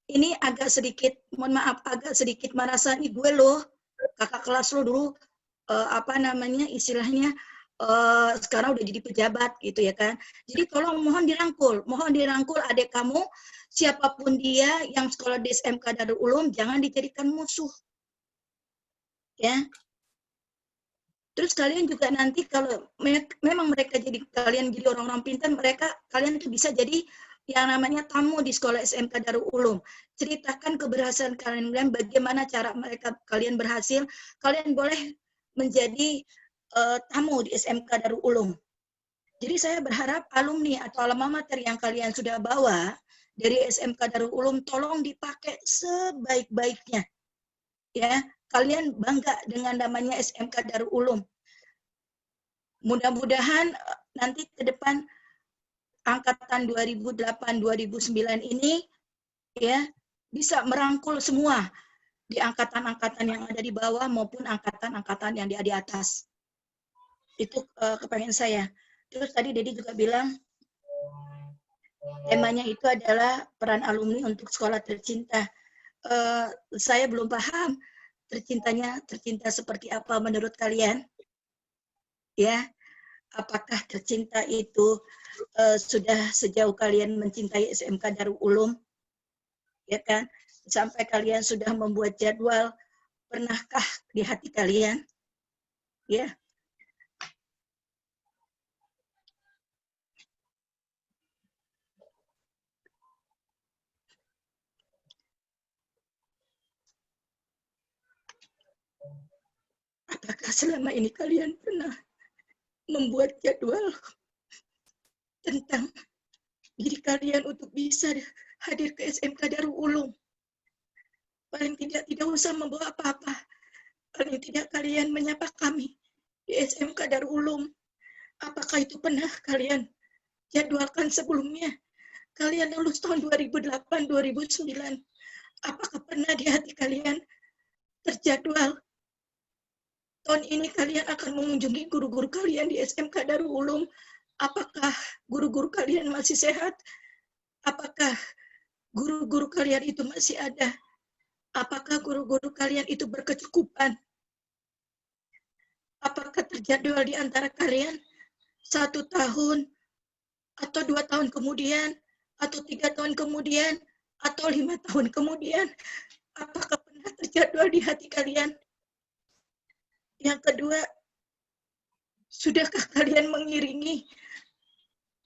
ini agak sedikit, mohon maaf, agak sedikit merasa, nih gue loh, kakak kelas lo dulu apa namanya istilahnya sekarang udah jadi pejabat gitu ya kan. Jadi tolong mohon dirangkul adik kamu siapapun dia yang sekolah di SMK Darul Ulum jangan dijadikan musuh. Ya. Terus kalian juga nanti kalau memang mereka kalian jadi orang-orang pintar, kalian tuh bisa jadi yang namanya tamu di sekolah SMK Darul Ulum. Ceritakan keberhasilan kalian, bagaimana cara kalian berhasil. Kalian boleh menjadi tamu di SMK Darul Ulum. Jadi saya berharap alumni atau alma mater yang kalian sudah bawa dari SMK Darul Ulum tolong dipakai sebaik-baiknya. Ya, kalian bangga dengan namanya SMK Darul Ulum. Mudah-mudahan nanti ke depan angkatan 2008-2009 ini ya bisa merangkul semua di angkatan-angkatan yang ada di bawah maupun angkatan-angkatan yang di atas. Itu kepengen saya. Terus tadi Dedi juga bilang temanya itu adalah peran alumni untuk sekolah tercinta. Saya belum paham tercinta seperti apa menurut kalian? Ya, apakah tercinta itu sudah sejauh kalian mencintai SMK Darul Ulum? Ya kan? Sampai kalian sudah membuat jadwal, pernahkah di hati kalian? Ya. Apakah selama ini kalian pernah membuat jadwal tentang diri kalian untuk bisa hadir ke SMK Darul Ulum? Paling tidak usah membawa apa-apa. Paling tidak kalian menyapa kami di SMK Darul Ulum. Apakah itu pernah kalian jadwalkan sebelumnya? Kalian lulus tahun 2008-2009. Apakah pernah di hati kalian terjadwal tahun ini kalian akan mengunjungi guru-guru kalian di SMK Darul Ulum? Apakah guru-guru kalian masih sehat? Apakah guru-guru kalian itu masih ada? Apakah guru-guru kalian itu berkecukupan? Apakah terjadwal di antara kalian 1 tahun atau 2 tahun kemudian atau 3 tahun kemudian atau 5 tahun kemudian? Apakah pernah terjadwal di hati kalian? Yang kedua, sudahkah kalian mengiringi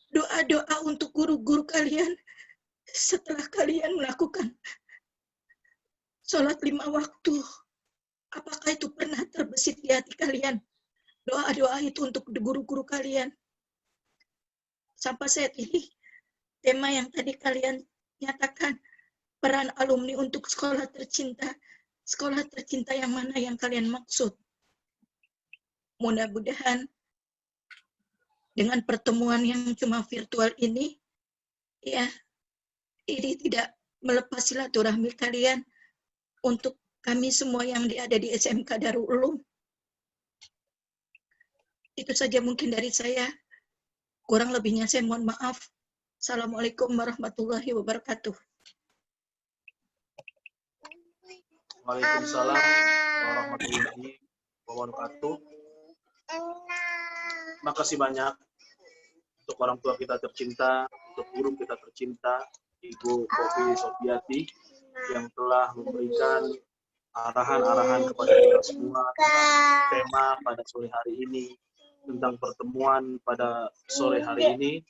doa-doa untuk guru-guru kalian setelah kalian melakukan sholat 5 waktu? Apakah itu pernah terbesit di hati kalian? Doa-doa itu untuk guru-guru kalian. Sampai saat ini, tema yang tadi kalian nyatakan, peran alumni untuk sekolah tercinta. Sekolah tercinta yang mana yang kalian maksud? Mudah-mudahan dengan pertemuan yang cuma virtual ini, ya, ini tidak melepas silaturahmi kalian untuk kami semua yang ada di SMK Darul Ulum. Itu saja mungkin dari saya. Kurang lebihnya saya mohon maaf. Assalamualaikum warahmatullahi wabarakatuh. Waalaikumsalam warahmatullahi wabarakatuh. Makasih banyak untuk orang tua kita tercinta, untuk guru kita tercinta, Ibu Kofi Sofiati, yang telah memberikan arahan-arahan kepada kita semua tentang tema pada sore hari ini, tentang pertemuan pada sore hari ini.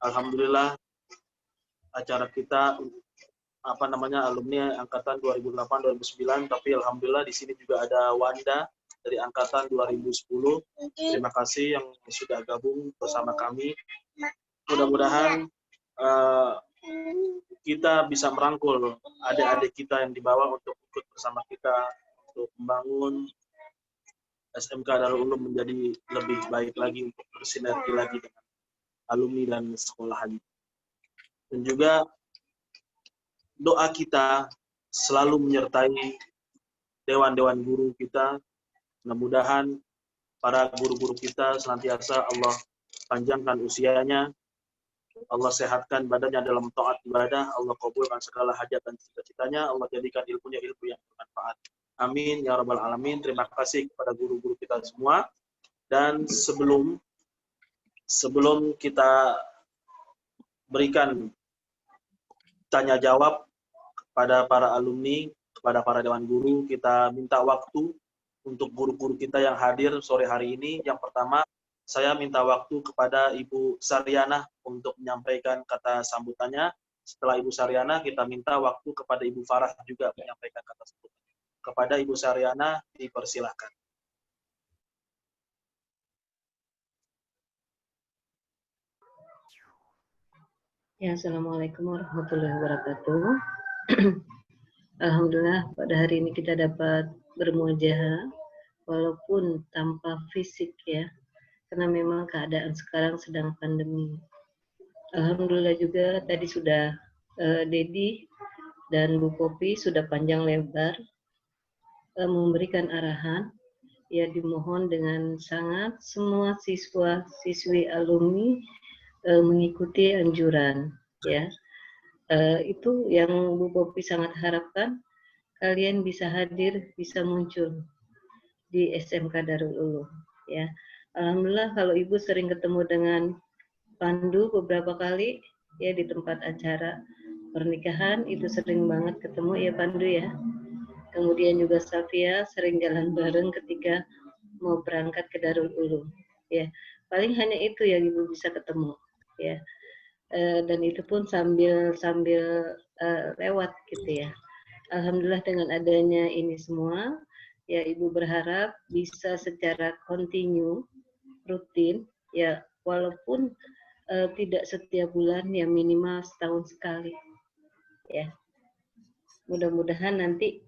Alhamdulillah acara kita alumni angkatan 2008-2009, tapi alhamdulillah di sini juga ada Wanda dari angkatan 2010. Terima kasih yang sudah gabung bersama kami. Mudah-mudahan kita bisa merangkul adik-adik kita yang dibawa untuk ikut bersama kita untuk membangun SMK Darul Ulum menjadi lebih baik lagi, untuk bersinergi lagi dengan alumni dan sekolahan. Dan juga doa kita selalu menyertai dewan-dewan guru kita. Mudah-mudahan para guru-guru kita senantiasa Allah panjangkan usianya, Allah sehatkan badannya dalam taat ibadah, Allah kabulkan segala hajat dan cita-citanya, Allah jadikan ilmunya ilmu yang bermanfaat. Amin ya rabbal alamin. Terima kasih kepada guru-guru kita semua. Dan sebelum kita berikan tanya jawab kepada para alumni, kepada para dewan guru, kita minta waktu untuk guru-guru kita yang hadir sore hari ini. Yang pertama, saya minta waktu kepada Ibu Saryana untuk menyampaikan kata sambutannya. Setelah Ibu Saryana, kita minta waktu kepada Ibu Farah juga menyampaikan kata sambutan. Kepada Ibu Saryana, dipersilahkan. Ya, Assalamualaikum warahmatullahi wabarakatuh. Alhamdulillah pada hari ini kita dapat bermuajahah walaupun tanpa fisik ya, karena memang keadaan sekarang sedang pandemi. Alhamdulillah juga tadi sudah Dedi dan Bu Popi sudah panjang lebar memberikan arahan. Ya, dimohon dengan sangat semua siswa-siswi alumni mengikuti anjuran ya. Itu yang Bu Popi sangat harapkan, kalian bisa hadir, bisa muncul di SMK Darul Ulum ya. Alhamdulillah kalau Ibu sering ketemu dengan Pandu beberapa kali ya di tempat acara pernikahan, itu sering banget ketemu ya Pandu ya. Kemudian juga Safia sering jalan bareng ketika mau berangkat ke Darul Ulum ya. Paling hanya itu yang Ibu bisa ketemu ya. Dan itu pun sambil lewat gitu ya. Alhamdulillah dengan adanya ini semua ya, Ibu berharap bisa secara kontinu rutin ya, walaupun tidak setiap bulan ya, minimal setahun sekali ya. Mudah-mudahan nanti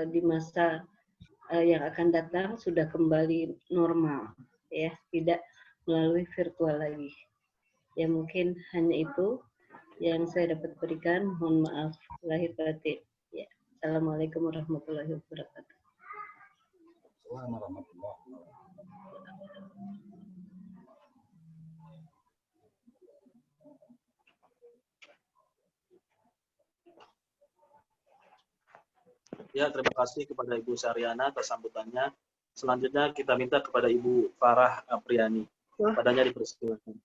di masa yang akan datang sudah kembali normal ya, tidak melalui virtual lagi. Ya mungkin hanya itu yang saya dapat berikan. Mohon maaf lahir batin. Ya. Assalamualaikum warahmatullahi wabarakatuh. Ya, terima kasih kepada Ibu Saryana atas sambutannya. Selanjutnya kita minta kepada Ibu Farah Apriani. Padanya dipersilakan.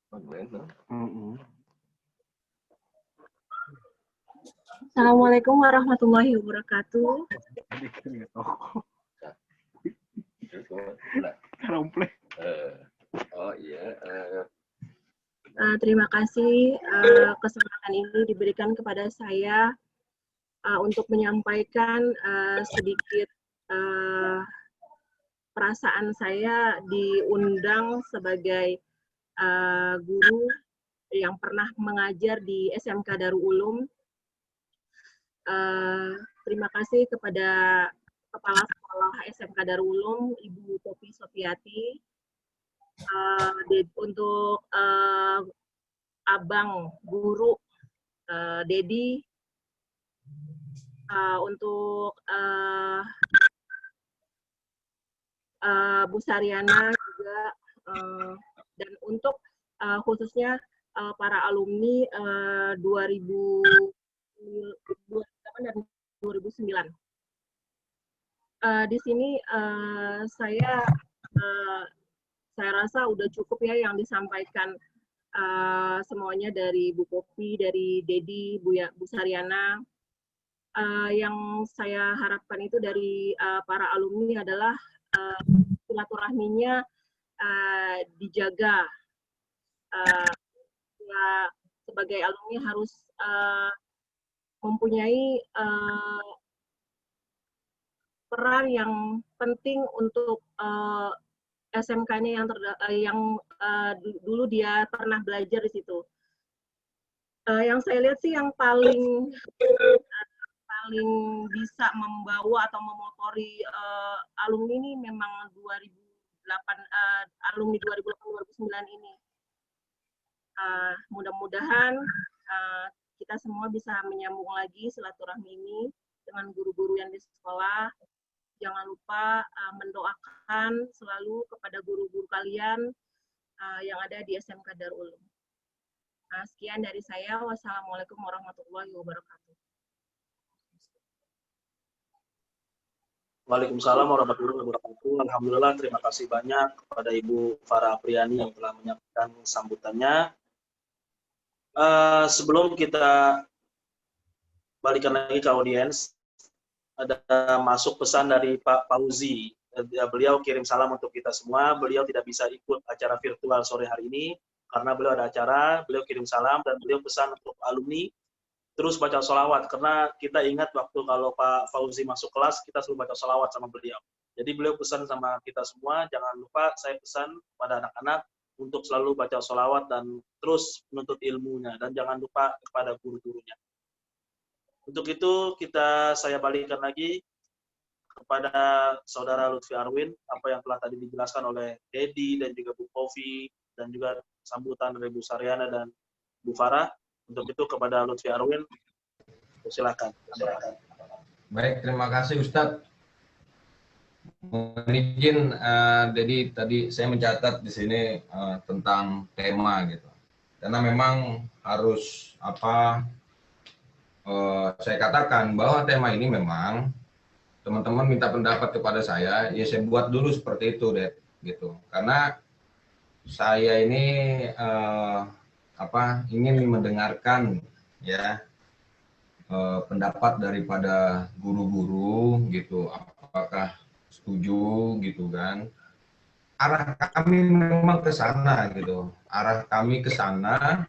Assalamualaikum warahmatullahi wabarakatuh. Terima kasih kesempatan ini diberikan kepada saya untuk menyampaikan sedikit perasaan saya diundang sebagai guru yang pernah mengajar di SMK Darul Ulum. Terima kasih kepada Kepala Sekolah SMK Darul Ulum, Ibu Popi Sofiati, untuk Abang Guru Dedi, untuk Bu Saryana juga, dan untuk khususnya para alumni 2008 dan 2009. Di sini saya rasa udah cukup ya yang disampaikan semuanya dari Bu Popi, dari Dedi, Bu Saryana. Yang saya harapkan itu dari para alumni adalah silaturahminya dijaga. Ya, sebagai alumni harus mempunyai peran yang penting untuk SMK-nya yang dulu dia pernah belajar di situ. Yang saya lihat sih yang paling bisa membawa atau memotori alumni ini memang 2008 alumni 2008-2009 ini. Mudah-mudahan kita semua bisa menyambung lagi silaturahmi ini dengan guru-guru yang di sekolah. Jangan lupa mendoakan selalu kepada guru-guru kalian yang ada di SMK Darul Ulum. Sekian dari saya. Wassalamualaikum warahmatullahi wabarakatuh. Waalaikumsalam warahmatullahi wabarakatuh. Alhamdulillah, terima kasih banyak kepada Ibu Farah Apriani yang telah menyampaikan sambutannya. Sebelum kita balikan lagi ke audiens, ada masuk pesan dari Pak Fauzi. Beliau kirim salam untuk kita semua. Beliau tidak bisa ikut acara virtual sore hari ini karena beliau ada acara. Beliau kirim salam dan beliau pesan untuk alumni terus baca sholawat, karena kita ingat waktu kalau Pak Fauzi masuk kelas, kita selalu baca sholawat sama beliau. Jadi beliau pesan sama kita semua, jangan lupa saya pesan pada anak-anak untuk selalu baca sholawat dan terus menuntut ilmunya, dan jangan lupa kepada guru-gurunya. Untuk itu saya balikan lagi kepada Saudara Lutfi Arwin, apa yang telah tadi dijelaskan oleh Dedi dan juga Bu Kofi, dan juga sambutan dari Bu Saryana dan Bu Farah. Untuk itu kepada Lutfi Arwin, silakan. Baik, terima kasih Ustadz. Mohon izin, jadi tadi saya mencatat di sini tentang tema gitu. Karena memang harus saya katakan bahwa tema ini memang teman-teman minta pendapat kepada saya, ya saya buat dulu seperti itu, Ded, gitu. Karena saya ini ingin mendengarkan ya pendapat daripada guru-guru gitu, apakah setuju gitu kan. Arah kami memang ke sana gitu, arah kami ke sana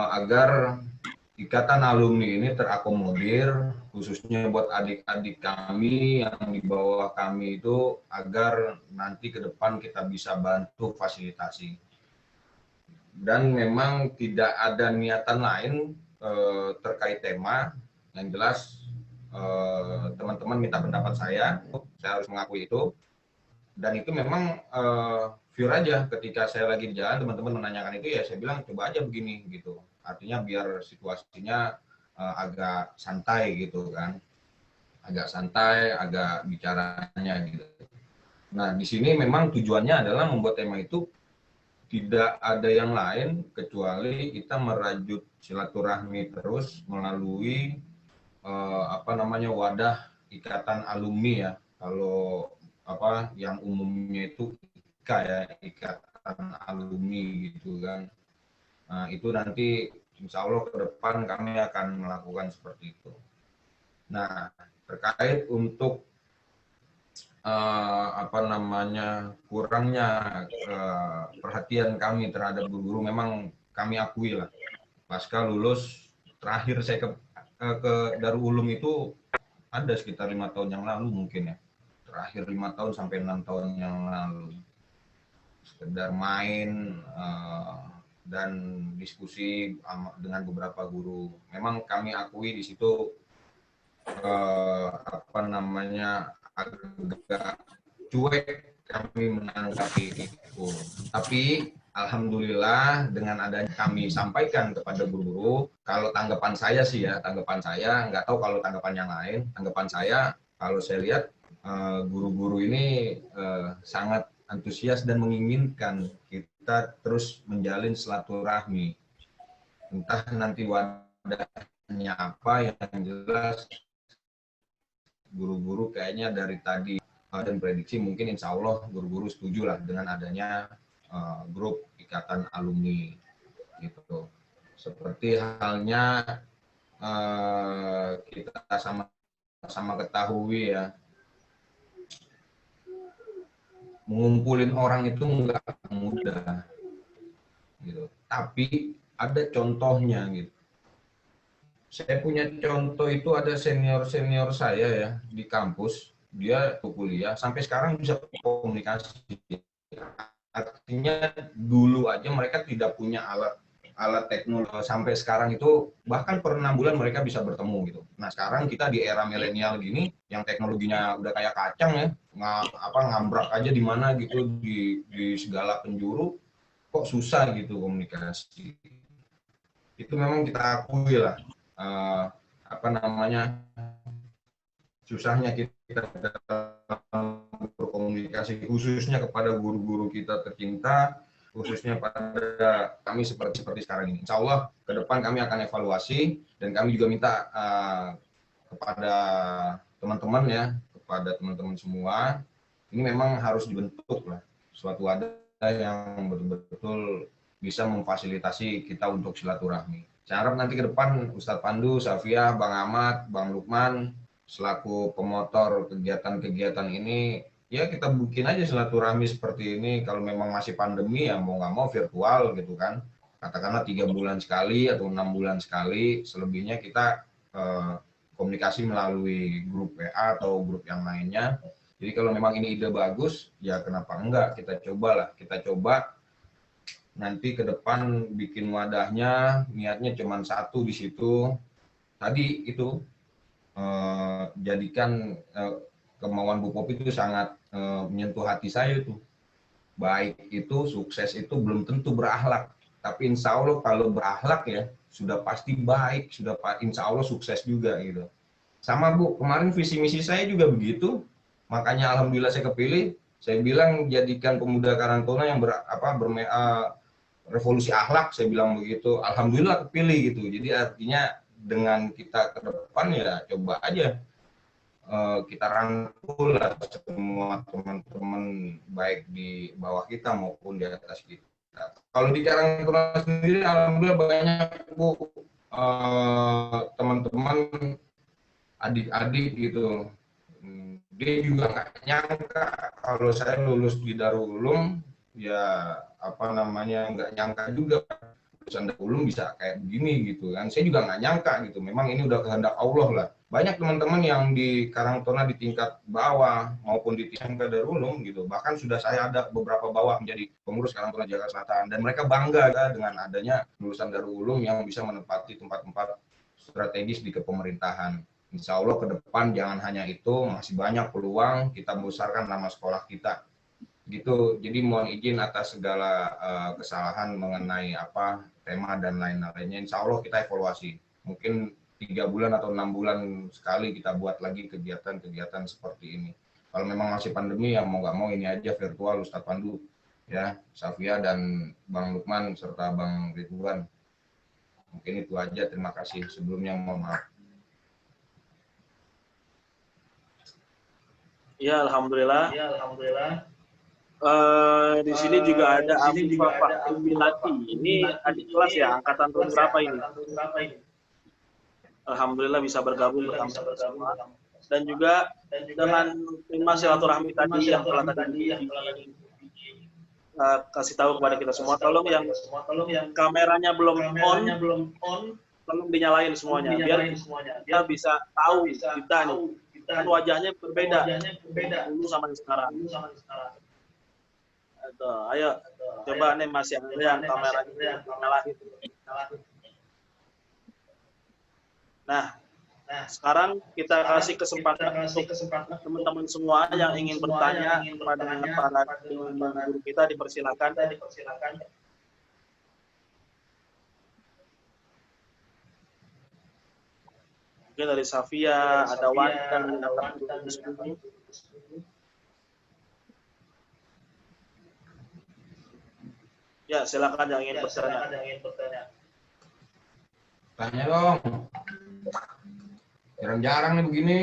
agar ikatan alumni ini terakomodir, khususnya buat adik-adik kami yang di bawah kami itu, agar nanti ke depan kita bisa bantu fasilitasi. Dan memang tidak ada niatan lain terkait tema. Yang jelas teman-teman minta pendapat saya harus mengakui itu. Dan itu memang pure aja, ketika saya lagi di jalan teman-teman menanyakan itu, ya saya bilang coba aja begini gitu. Artinya biar situasinya agak santai gitu kan, agak santai, agak bicaranya gitu. Nah di sini memang tujuannya adalah membuat tema itu tidak ada yang lain kecuali kita merajut silaturahmi terus melalui wadah ikatan alumni ya. Kalau yang umumnya itu IKA ya, ikatan alumni gitu kan. Nah itu nanti insya Allah ke depan kami akan melakukan seperti itu. Nah terkait untuk kurangnya perhatian kami terhadap guru-guru, memang kami akui lah. Pasca lulus terakhir saya ke Darul Ulum itu ada sekitar 5 tahun yang lalu mungkin ya. Terakhir 5 tahun sampai 6 tahun yang lalu. Sekedar main dan diskusi dengan beberapa guru. Memang kami akui di situ agak cuek kami menanggapi itu. Tapi alhamdulillah dengan adanya kami sampaikan kepada guru-guru, kalau tanggapan saya sih ya, tanggapan saya, nggak tahu kalau tanggapan yang lain, tanggapan saya kalau saya lihat guru-guru ini sangat antusias dan menginginkan kita terus menjalin silaturahmi. Entah nanti wadahnya apa, yang jelas guru-guru kayaknya dari tadi dan prediksi mungkin insya Allah guru-guru setuju lah dengan adanya grup ikatan alumni gitu. Seperti halnya kita sama ketahui ya, mengumpulin orang itu nggak mudah gitu. Tapi ada contohnya gitu. Saya punya contoh itu, ada senior saya ya di kampus, dia kuliah sampai sekarang bisa komunikasi. Artinya dulu aja mereka tidak punya alat teknologi, sampai sekarang itu bahkan per 6 bulan mereka bisa bertemu gitu. Nah sekarang kita di era milenial gini, yang teknologinya udah kayak kacang ya, ngambrak aja di mana gitu, di segala penjuru, kok susah gitu komunikasi. Itu memang kita akui lah. Susahnya kita berkomunikasi, khususnya kepada guru-guru kita tercinta, khususnya pada kami seperti sekarang ini. Insya Allah ke depan kami akan evaluasi, dan kami juga minta kepada teman-teman ya, kepada teman-teman semua, ini memang harus dibentuk lah suatu wadah yang betul-betul bisa memfasilitasi kita untuk silaturahmi. Saya harap nanti ke depan Ustadz Pandu, Safia, Bang Ahmad, Bang Lukman, selaku pemotor kegiatan-kegiatan ini, ya kita bikin aja silaturahmi seperti ini. Kalau memang masih pandemi ya mau nggak mau virtual gitu kan. Katakanlah 3 bulan sekali atau 6 bulan sekali, selebihnya kita komunikasi melalui grup WA atau grup yang lainnya. Jadi kalau memang ini ide bagus, ya kenapa enggak, kita cobalah. Kita coba nanti ke depan bikin wadahnya, niatnya cuma satu di situ. Tadi itu jadikan kemauan Bu Popi itu sangat menyentuh hati saya tuh. Baik itu, sukses itu belum tentu berakhlak. Tapi insya Allah kalau berakhlak ya, sudah pasti baik, sudah insya Allah sukses juga gitu. Sama Bu, kemarin visi misi saya juga begitu. Makanya alhamdulillah saya kepilih. Saya bilang jadikan pemuda Karang Taruna yang revolusi akhlak, saya bilang begitu. Alhamdulillah kepilih gitu. Jadi artinya dengan kita ke depan ya coba aja kita rangkul lah semua teman-teman baik di bawah kita maupun di atas kita. Kalau di Karang Taruna sendiri alhamdulillah banyak Bu teman-teman adik-adik gitu. Dia juga nggak nyangka kalau saya lulus di Darul Ulum, ya nggak nyangka juga lulusan Darul Ulum bisa kayak begini gitu kan. Saya juga nggak nyangka gitu. Memang ini udah kehendak Allah lah. Banyak teman-teman yang di Karang Taruna di tingkat bawah maupun di tingkat Darul Ulum gitu. Bahkan sudah saya ada beberapa bawah menjadi pengurus Karang Taruna Jakarta Selatan dan mereka bangga kan, dengan adanya lulusan Darul Ulum yang bisa menempati tempat-tempat strategis di kepemerintahan. Insya Allah ke depan jangan hanya itu, masih banyak peluang kita membesarkan nama sekolah kita. Gitu. Jadi mohon izin atas segala kesalahan mengenai tema dan lain-lainnya. Insya Allah kita evaluasi. Mungkin 3 bulan atau 6 bulan sekali kita buat lagi kegiatan-kegiatan seperti ini. Kalau memang masih pandemi ya mau nggak mau ini aja virtual Ustadz Pandu, ya, Safia dan Bang Lukman serta Bang Ridwan. Mungkin itu aja. Terima kasih sebelumnya, mohon maaf. Ya, alhamdulillah. Di sini juga ada Afifah Fahimilati. Ini adik kelas ya, angkatan tahun berapa ini? Alhamdulillah bisa bergabung bersama. Dan juga dengan tema silaturahmi tadi yang telah tadi kasih tahu kepada kita semua, tolong yang kameranya belum on, tolong dinyalain semuanya biar kita bisa tahu kita nih. Kan wajahnya berbeda dulu sama yang sekarang. Ayo coba nih Mas yang kameranya nyalain. Nah, sekarang kita kasih kesempatan untuk teman-teman semua yang ingin bertanya kepada para guru kita, dipersilakan. Mungkin dari Safia, ada Wanda, ada Diskusi. Ya, silakan yang ingin bertanya. Tanya dong. Jarang-jarang nih begini.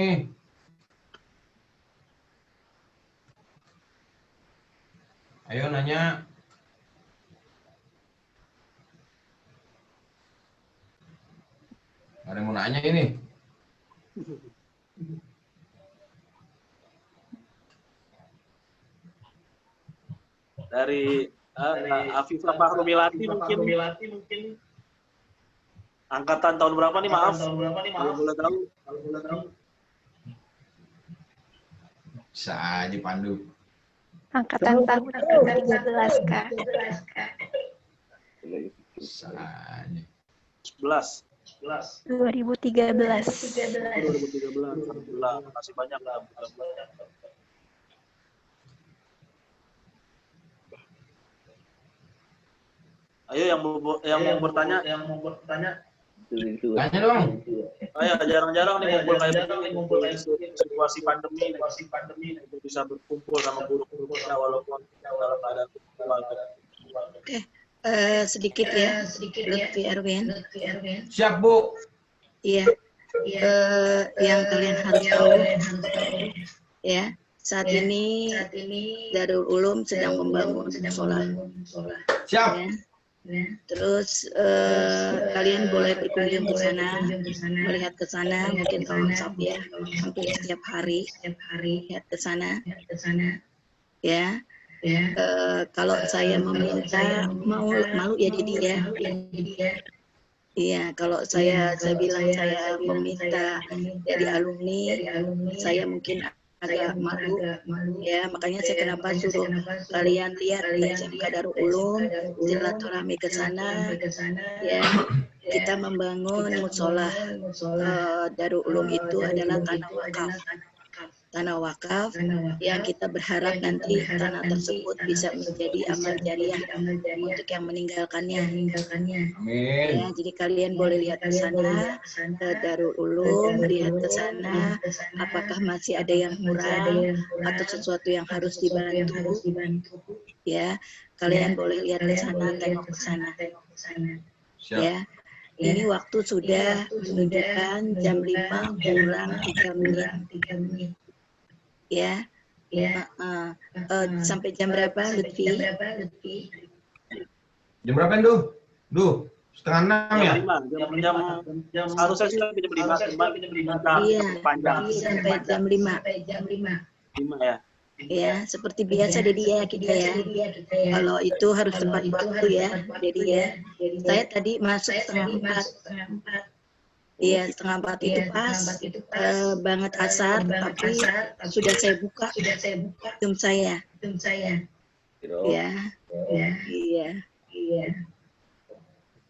Ayo nanya. Ada yang mau nanya ini? Dari Afifah Fahimilati mungkin angkatan tahun berapa nih, maaf? Kalau boleh tahu. Bisa aja Pandu. Angkatan tahun 13 Kak. Bisa aja. 11. 2013. 2013. Alhamdulillah, masih banyak lah. Ayo yang mau bertanya. Tanya dong. Ayo, jarang-jarang nih ngumpul kayak begini, situasi pandemi untuk bisa berkumpul sama guru-guru kita walaupun dalam keadaan keluarga. Oke, sedikit ya, Lutfi Erwin. Siap Bu. Iya. Yang kalian harus tahu Ya, saat ini Darul Ulum sedang membangun musola. Siap. Ya. Terus kalian boleh berkunjung ke sana, melihat ke sana. Mungkin kalau Safia hampir setiap hari lihat ke sana. Ya. Kalau saya meminta, malu ya Didi ya. Iya, kalau saya bilang saya meminta dari alumni, saya mungkin agak malu, ya. Makanya saya kenapa suruh kalian lihat di SMK Darul Ulum, silaturahmi ke sana, ya. Kita membangun musola. Darul Ulum itu adalah tanah wakaf yang kita berharap nanti tanah tersebut bisa menjadi amal jariah untuk yang meninggalkannya. Amin. Ya, jadi kalian boleh lihat ke sana, ke Darul Ulum, lihat ke sana, apakah masih ada yang kurang atau sesuatu yang harus dibantu. Ya, kalian boleh lihat ke sana, tengok ke sana. Ya. Ini waktu sudah menunjukkan jam 5 kurang 3 menit. Ya, sampai jam berapa, Lutfi? Jam berapa itu? Duh, setengah 6 ya? Jam harusnya sampai jam 5. Iya, Panjang. sampai jam 5. 5 ya. Ya, seperti biasa Dedi ya kita ya. Kalau itu harus tepat waktu ya, Dedi ya. Saya tadi masuk setengah 4. Iya, setengah 4 itu pas banget asar, tapi sudah saya buka Zoom saya. Ya, iya.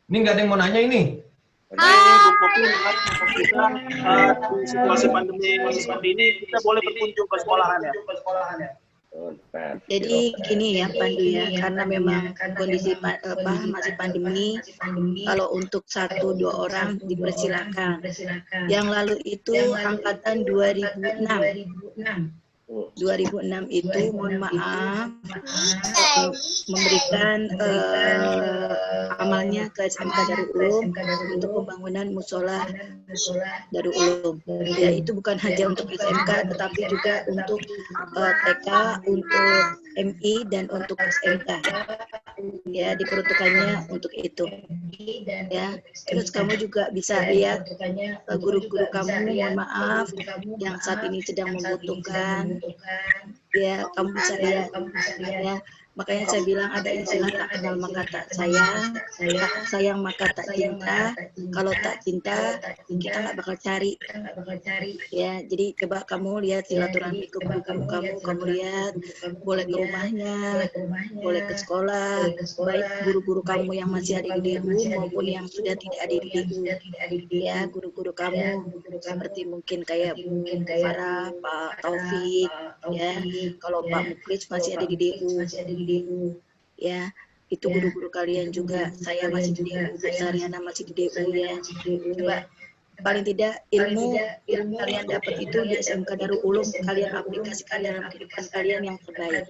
Ini nggak ada yang mau nanya ini. Ini Bu Popi, kita di situasi pandemi seperti ini kita boleh berkunjung ke sekolahan ya. Jadi gini ya Pandu ya, karena memang kondisi masih pandemi, kalau untuk 1-2 orang dipersilakan. Yang lalu itu angkatan 2006 itu mohon maaf memberikan amalnya ke SMK Darul Ulum untuk pembangunan musola Darul Ulum. Ya, itu bukan hanya untuk SMK tetapi juga untuk TK, untuk MI dan untuk SMK. Ya, diperuntukannya untuk itu. Ya, terus kamu juga bisa lihat guru-guru kamu, mohon maaf, yang saat ini sedang membutuhkan. Ya, kamu bisa lihat. Ya, makanya saya bilang ada istilah tak kenal maka tak sayang, tak sayang maka tak cinta. Kalau tak cinta, kita nggak bakal cari. Ya, jadi coba kamu lihat silaturahmi ke guru kamu lihat, boleh ke rumahnya, boleh ke sekolah, baik guru-guru kamu yang masih ada di DU maupun yang sudah tidak ada di DU. Ya, guru-guru kamu seperti mungkin kayak Bu Farah, Pak Taufik, ya. Kalau Pak Muklis masih ada di DU. Ya, itu guru-guru kalian juga. Saya masih di DU, Bu Sariana masih di DU ya. Coba paling tidak ilmu yang kalian dapat itu di SMK Darul Ulum, kalian aplikasikan dalam kehidupan kalian yang terbaik.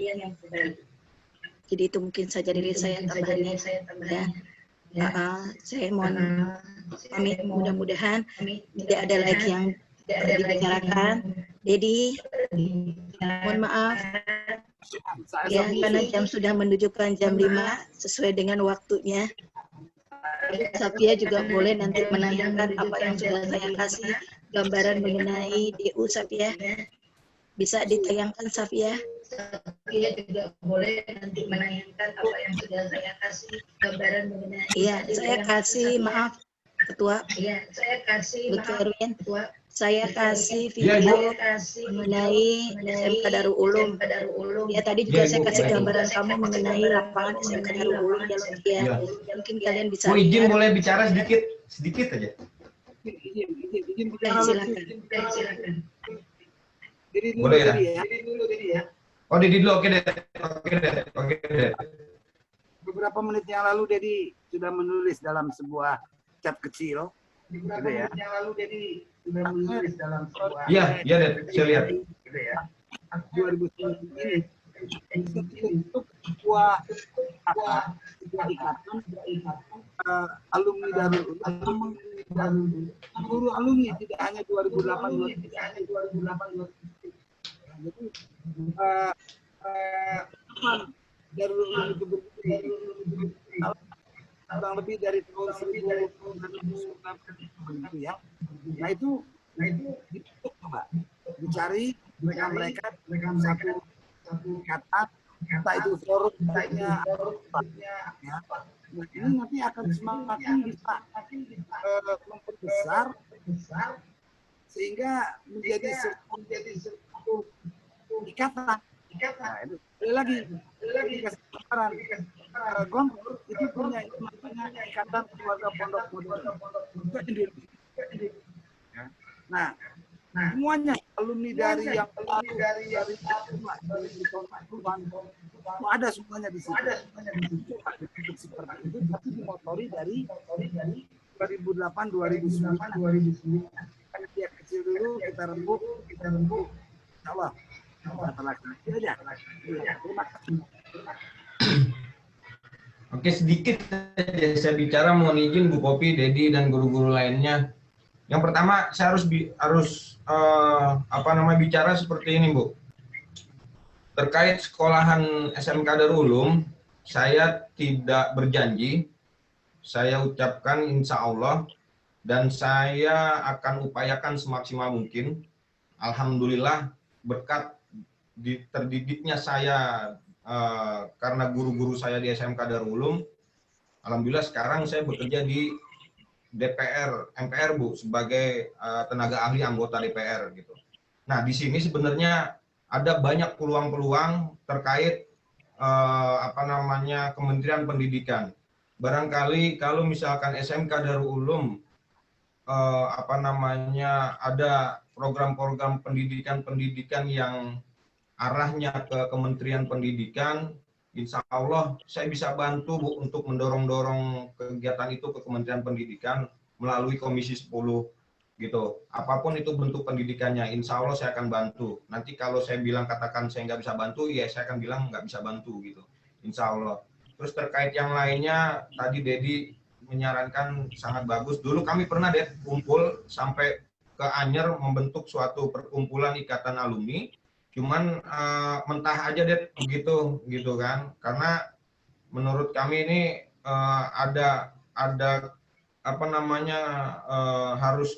Jadi itu mungkin saja dari saya tambahannya. Ya, saya mohon pamit, mudah-mudahan tidak ada lagi yang dibicarakan. Jadi mohon maaf ya, karena jam sudah menunjukkan jam 5 sesuai dengan waktunya. Safia juga boleh nanti menanyakan apa yang sudah saya kasih gambaran mengenai DU Safia. Bisa ditayangkan Safia. Safia juga boleh nanti menanyakan apa yang sudah saya kasih gambaran mengenai. Iya, saya kasih maaf Ketua. Iya, saya kasih maaf Ketua. Saya kasih video mengenai SMK Darul Ulum. Ya, tadi juga saya kasih gambaran kamu mengenai lapangan SMK Darul Ulum ya. Mungkin kalian bisa. Bu izin boleh bicara sedikit aja. Izin silakan. Boleh ya? Oh, Dedi dulu, oke deh. Beberapa menit yang lalu Dedi sudah menulis dalam sebuah chat kecil. Gitu ya. Yang lalu Dedi sudah menulis dalam sebuah. Iya, Ded, saya lihat. Gitu ya. 2009 ini untuk sebuah ikatan alumni Darul Ulum, seluruh alumni, tidak hanya 2008 Jadi dari ulum itu berdiri kurang lebih dari tahun 1990 ya. Nah itu dibentuk Pak, dicari mereka satu ikatan, entah itu forum, ya. Nah ini nanti akan semakin bisa memperbesar sehingga menjadi satu ikatan. Nah, itu lagi dikasih gambaran. Gontor itu punya namanya ikatan keluarga pondok modern. Nah, semuanya alumni dari yang lalu dari tahun 80-an itu ada semuanya di situ. Seperti itu, tapi dimotori dari 2008-2009. Karena dia kecil dulu, kita rembuk, insya Allah. Itu aja. Terima kasih. Oke, sedikit saja saya bicara, mohon izin Bu Popi, Dedi, dan guru-guru lainnya. Yang pertama, saya harus bicara seperti ini, Bu. Terkait sekolahan SMK Darul Ulum, saya tidak berjanji, saya ucapkan insya Allah, dan saya akan upayakan semaksimal mungkin. Alhamdulillah, berkat terdidiknya saya karena guru-guru saya di SMK Darul Ulum, alhamdulillah sekarang saya bekerja di MPR Bu, sebagai tenaga ahli anggota DPR gitu. Nah di sini sebenarnya ada banyak peluang-peluang terkait Kementerian Pendidikan. Barangkali kalau misalkan SMK Darul Ulum ada program-program pendidikan yang arahnya ke Kementerian Pendidikan, insya Allah saya bisa bantu Bu untuk mendorong-dorong kegiatan itu ke Kementerian Pendidikan melalui Komisi 10 gitu. Apapun itu bentuk pendidikannya, insya Allah saya akan bantu. Nanti kalau saya bilang katakan saya nggak bisa bantu, ya saya akan bilang nggak bisa bantu gitu, insya Allah. Terus terkait yang lainnya, tadi Dedi menyarankan sangat bagus. Dulu kami pernah kumpul sampai ke Anyer membentuk suatu perkumpulan ikatan alumni. Cuman mentah aja begitu kan, karena menurut kami ini harus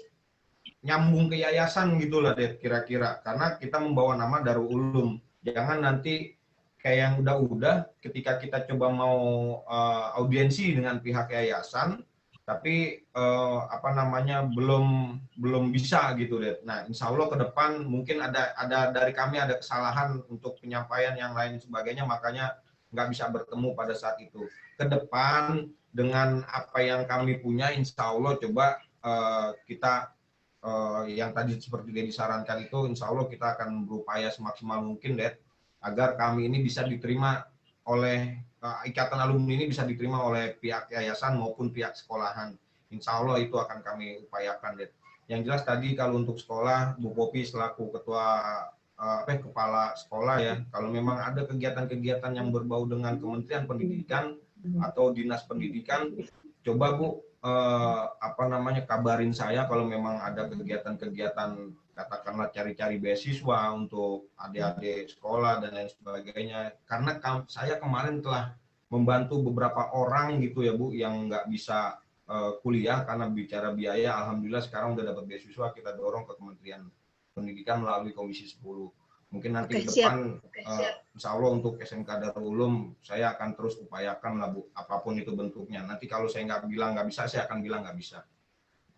nyambung ke yayasan gitulah kira-kira, karena kita membawa nama Darul Ulum. Jangan nanti kayak yang udah ketika kita coba mau audiensi dengan pihak yayasan, tapi belum bisa gitu deh. Nah insya Allah ke depan mungkin ada dari kami ada kesalahan untuk penyampaian yang lain sebagainya, makanya nggak bisa bertemu pada saat itu. Ke depan dengan apa yang kami punya, insya Allah coba kita yang tadi seperti dia disarankan itu, insya Allah kita akan berupaya semaksimal mungkin agar kami ini bisa diterima oleh ikatan alumni ini bisa diterima oleh pihak yayasan maupun pihak sekolahan. Insya Allah itu akan kami upayakan. Yang jelas tadi kalau untuk sekolah, Bu Popi selaku kepala sekolah ya, kalau memang ada kegiatan-kegiatan yang berbau dengan Kementerian Pendidikan atau Dinas Pendidikan, coba Bu kabarin saya kalau memang ada kegiatan-kegiatan, katakanlah cari-cari beasiswa untuk adik-adik sekolah dan lain sebagainya. Karena saya kemarin telah membantu beberapa orang gitu ya Bu, yang nggak bisa kuliah karena bicara biaya. Alhamdulillah sekarang udah dapat beasiswa, kita dorong ke Kementerian Pendidikan melalui Komisi 10. Mungkin nanti ke depan insya Allah untuk SMK Darul Ulum saya akan terus upayakan lah Bu, apapun itu bentuknya. Nanti kalau saya nggak bilang nggak bisa, saya akan bilang nggak bisa.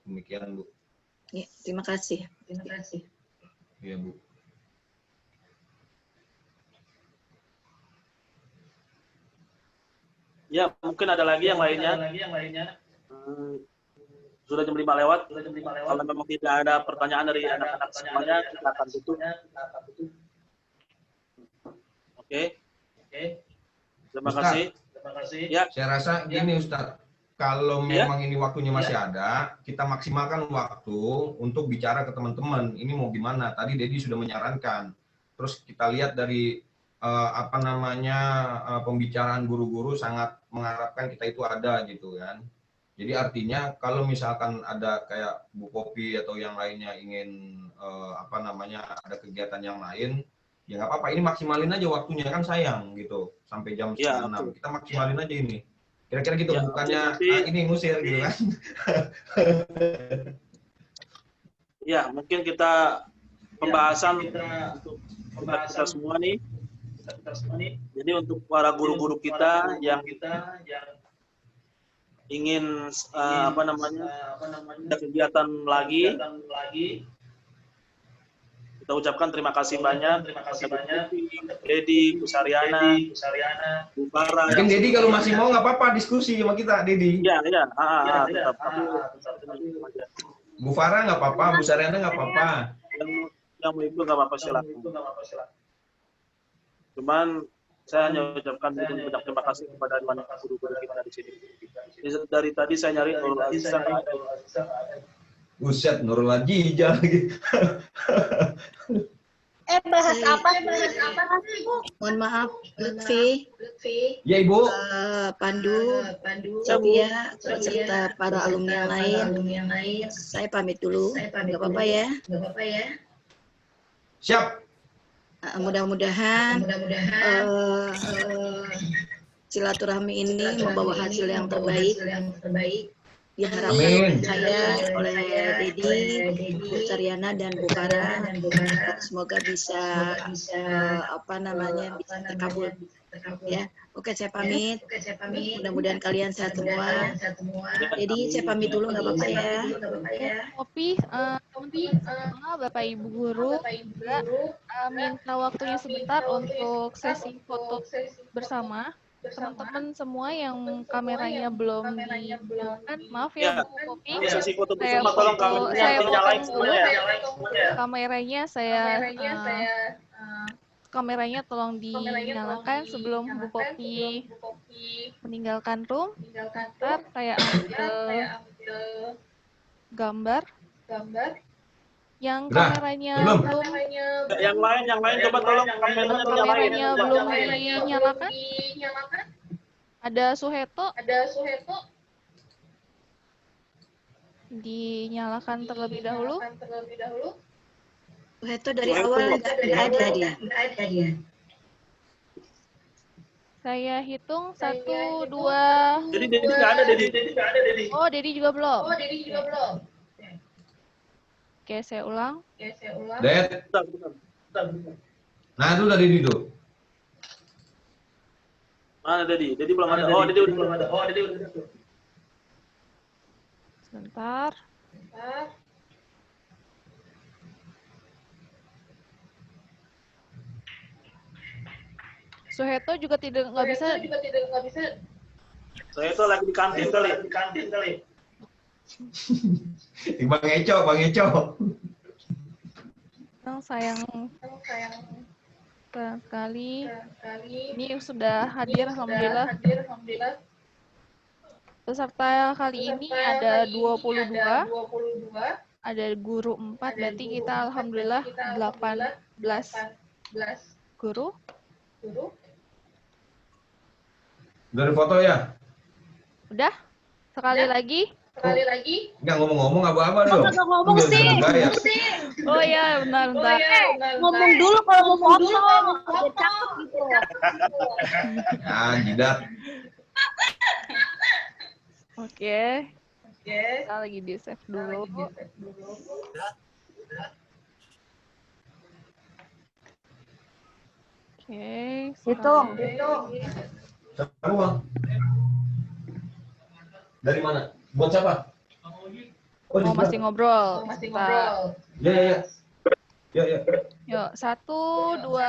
Demikian Bu. Ya, terima kasih. Iya Bu. Ya, mungkin ada lagi yang lainnya. Sudah jam 5 lewat. Kalau memang tidak ada pertanyaan dari anak-anak semuanya, kita akan tutup. Oke. Terima kasih. Ya. Saya rasa gini Ustadz, kalau memang ini waktunya masih ada, kita maksimalkan waktu untuk bicara ke teman-teman. Ini mau gimana? Tadi Dedi sudah menyarankan. Terus kita lihat dari pembicaraan guru-guru sangat mengharapkan kita itu ada gitu kan. Jadi artinya kalau misalkan ada kayak Bu Popi atau yang lainnya ingin ada kegiatan yang lain, ya nggak apa-apa, ini maksimalin aja waktunya, kan sayang gitu, sampai jam Ya, 5:30. Kita maksimalin aja ini. Kira-kira gitu, Ya, bukannya nanti- ini ngusir gitu kan. Ya, mungkin kita pembahasan untuk kita semua nih. Jadi untuk para guru-guru kita yang ingin ada kegiatan lagi, kita ucapkan terima kasih banyak kepada Dedi, Bu Saryana, Bu Farah. Mungkin Dedi kalau masih mau nggak apa-apa diskusi sama kita, Dedi. Iya, tetap. Bu Farah nggak apa-apa, Bu Saryana nggak apa-apa. Yang mau itu nggak apa-apa, silakan. Cuman saya hanya ucapkan banyak terima kasih kepada guru-guru kita di sini. Dari tadi saya nyari Nurul Azizah. Buset, Nurul Azizah lagi. Bahas apa? Mohon maaf, Lutfi, Ya Ibu. Pandu, Sophia, serta para alumni yang lain. Saya pamit dulu, nggak apa-apa ya. Siap. Mudah-mudahan silaturahmi ini membawa hasil yang terbaik. Diharapkan oleh saya, Dedi, Bu Saryana dan Bu Farah. Semoga bisa bisa terkabul. Ya, oke, saya pamit. Mudah-mudahan kalian sehat semua. Jadi saya pamit dulu, nggak apa-apa ya. Kopi, teman-teman, Bapak Ibu guru, juga minta waktunya sebentar untuk sesi foto bersama. Teman-teman semua yang kameranya belum dinyalakan, maaf ya Bu Kopi. Sesi foto Saya bersama, tolong saya nyalain potong dulu semuanya. kameranya tolong dinyalakan sebelum Bu Kopi meninggalkan room. Ntar saya ambil gambar. Yang kameranya belum, Yang lain coba tolong kameranya belum dinyalakan. Ada Suheto. Dinyalakan terlebih dahulu. Itu dari awal nggak ada dia. Saya hitung 1, 2. Jadi Dedi nggak ada, Dedi. Oh, Dedi juga belum. Oke, saya ulang. Det. Nah, itu udah Dedi tuh. Mana Dedi? Dedi belum ada. Oh, Dedi belum ada. Sebentar. Suheto juga nggak bisa. Saya itu lagi di kantin kali. Bang Eco. Sayang sekali. Ini sudah hadir, alhamdulillah. Peserta kali ini ada 22. Ada guru 4, berarti kita alhamdulillah 18 guru. Dari foto ya? Udah? Sekali lagi? Enggak ngomong-ngomong aba-aba dong. Nggak ngomong sih. Oh iya, benar. Ngomong dulu kalau mau foto. Cakep gitu. Jidat. Oke. Kita lagi di save dulu. Oke. Hitung. Siapa Bang? Dari mana? Buat siapa? Oh, masih ngobrol. Ya. Yuk, 1, 2.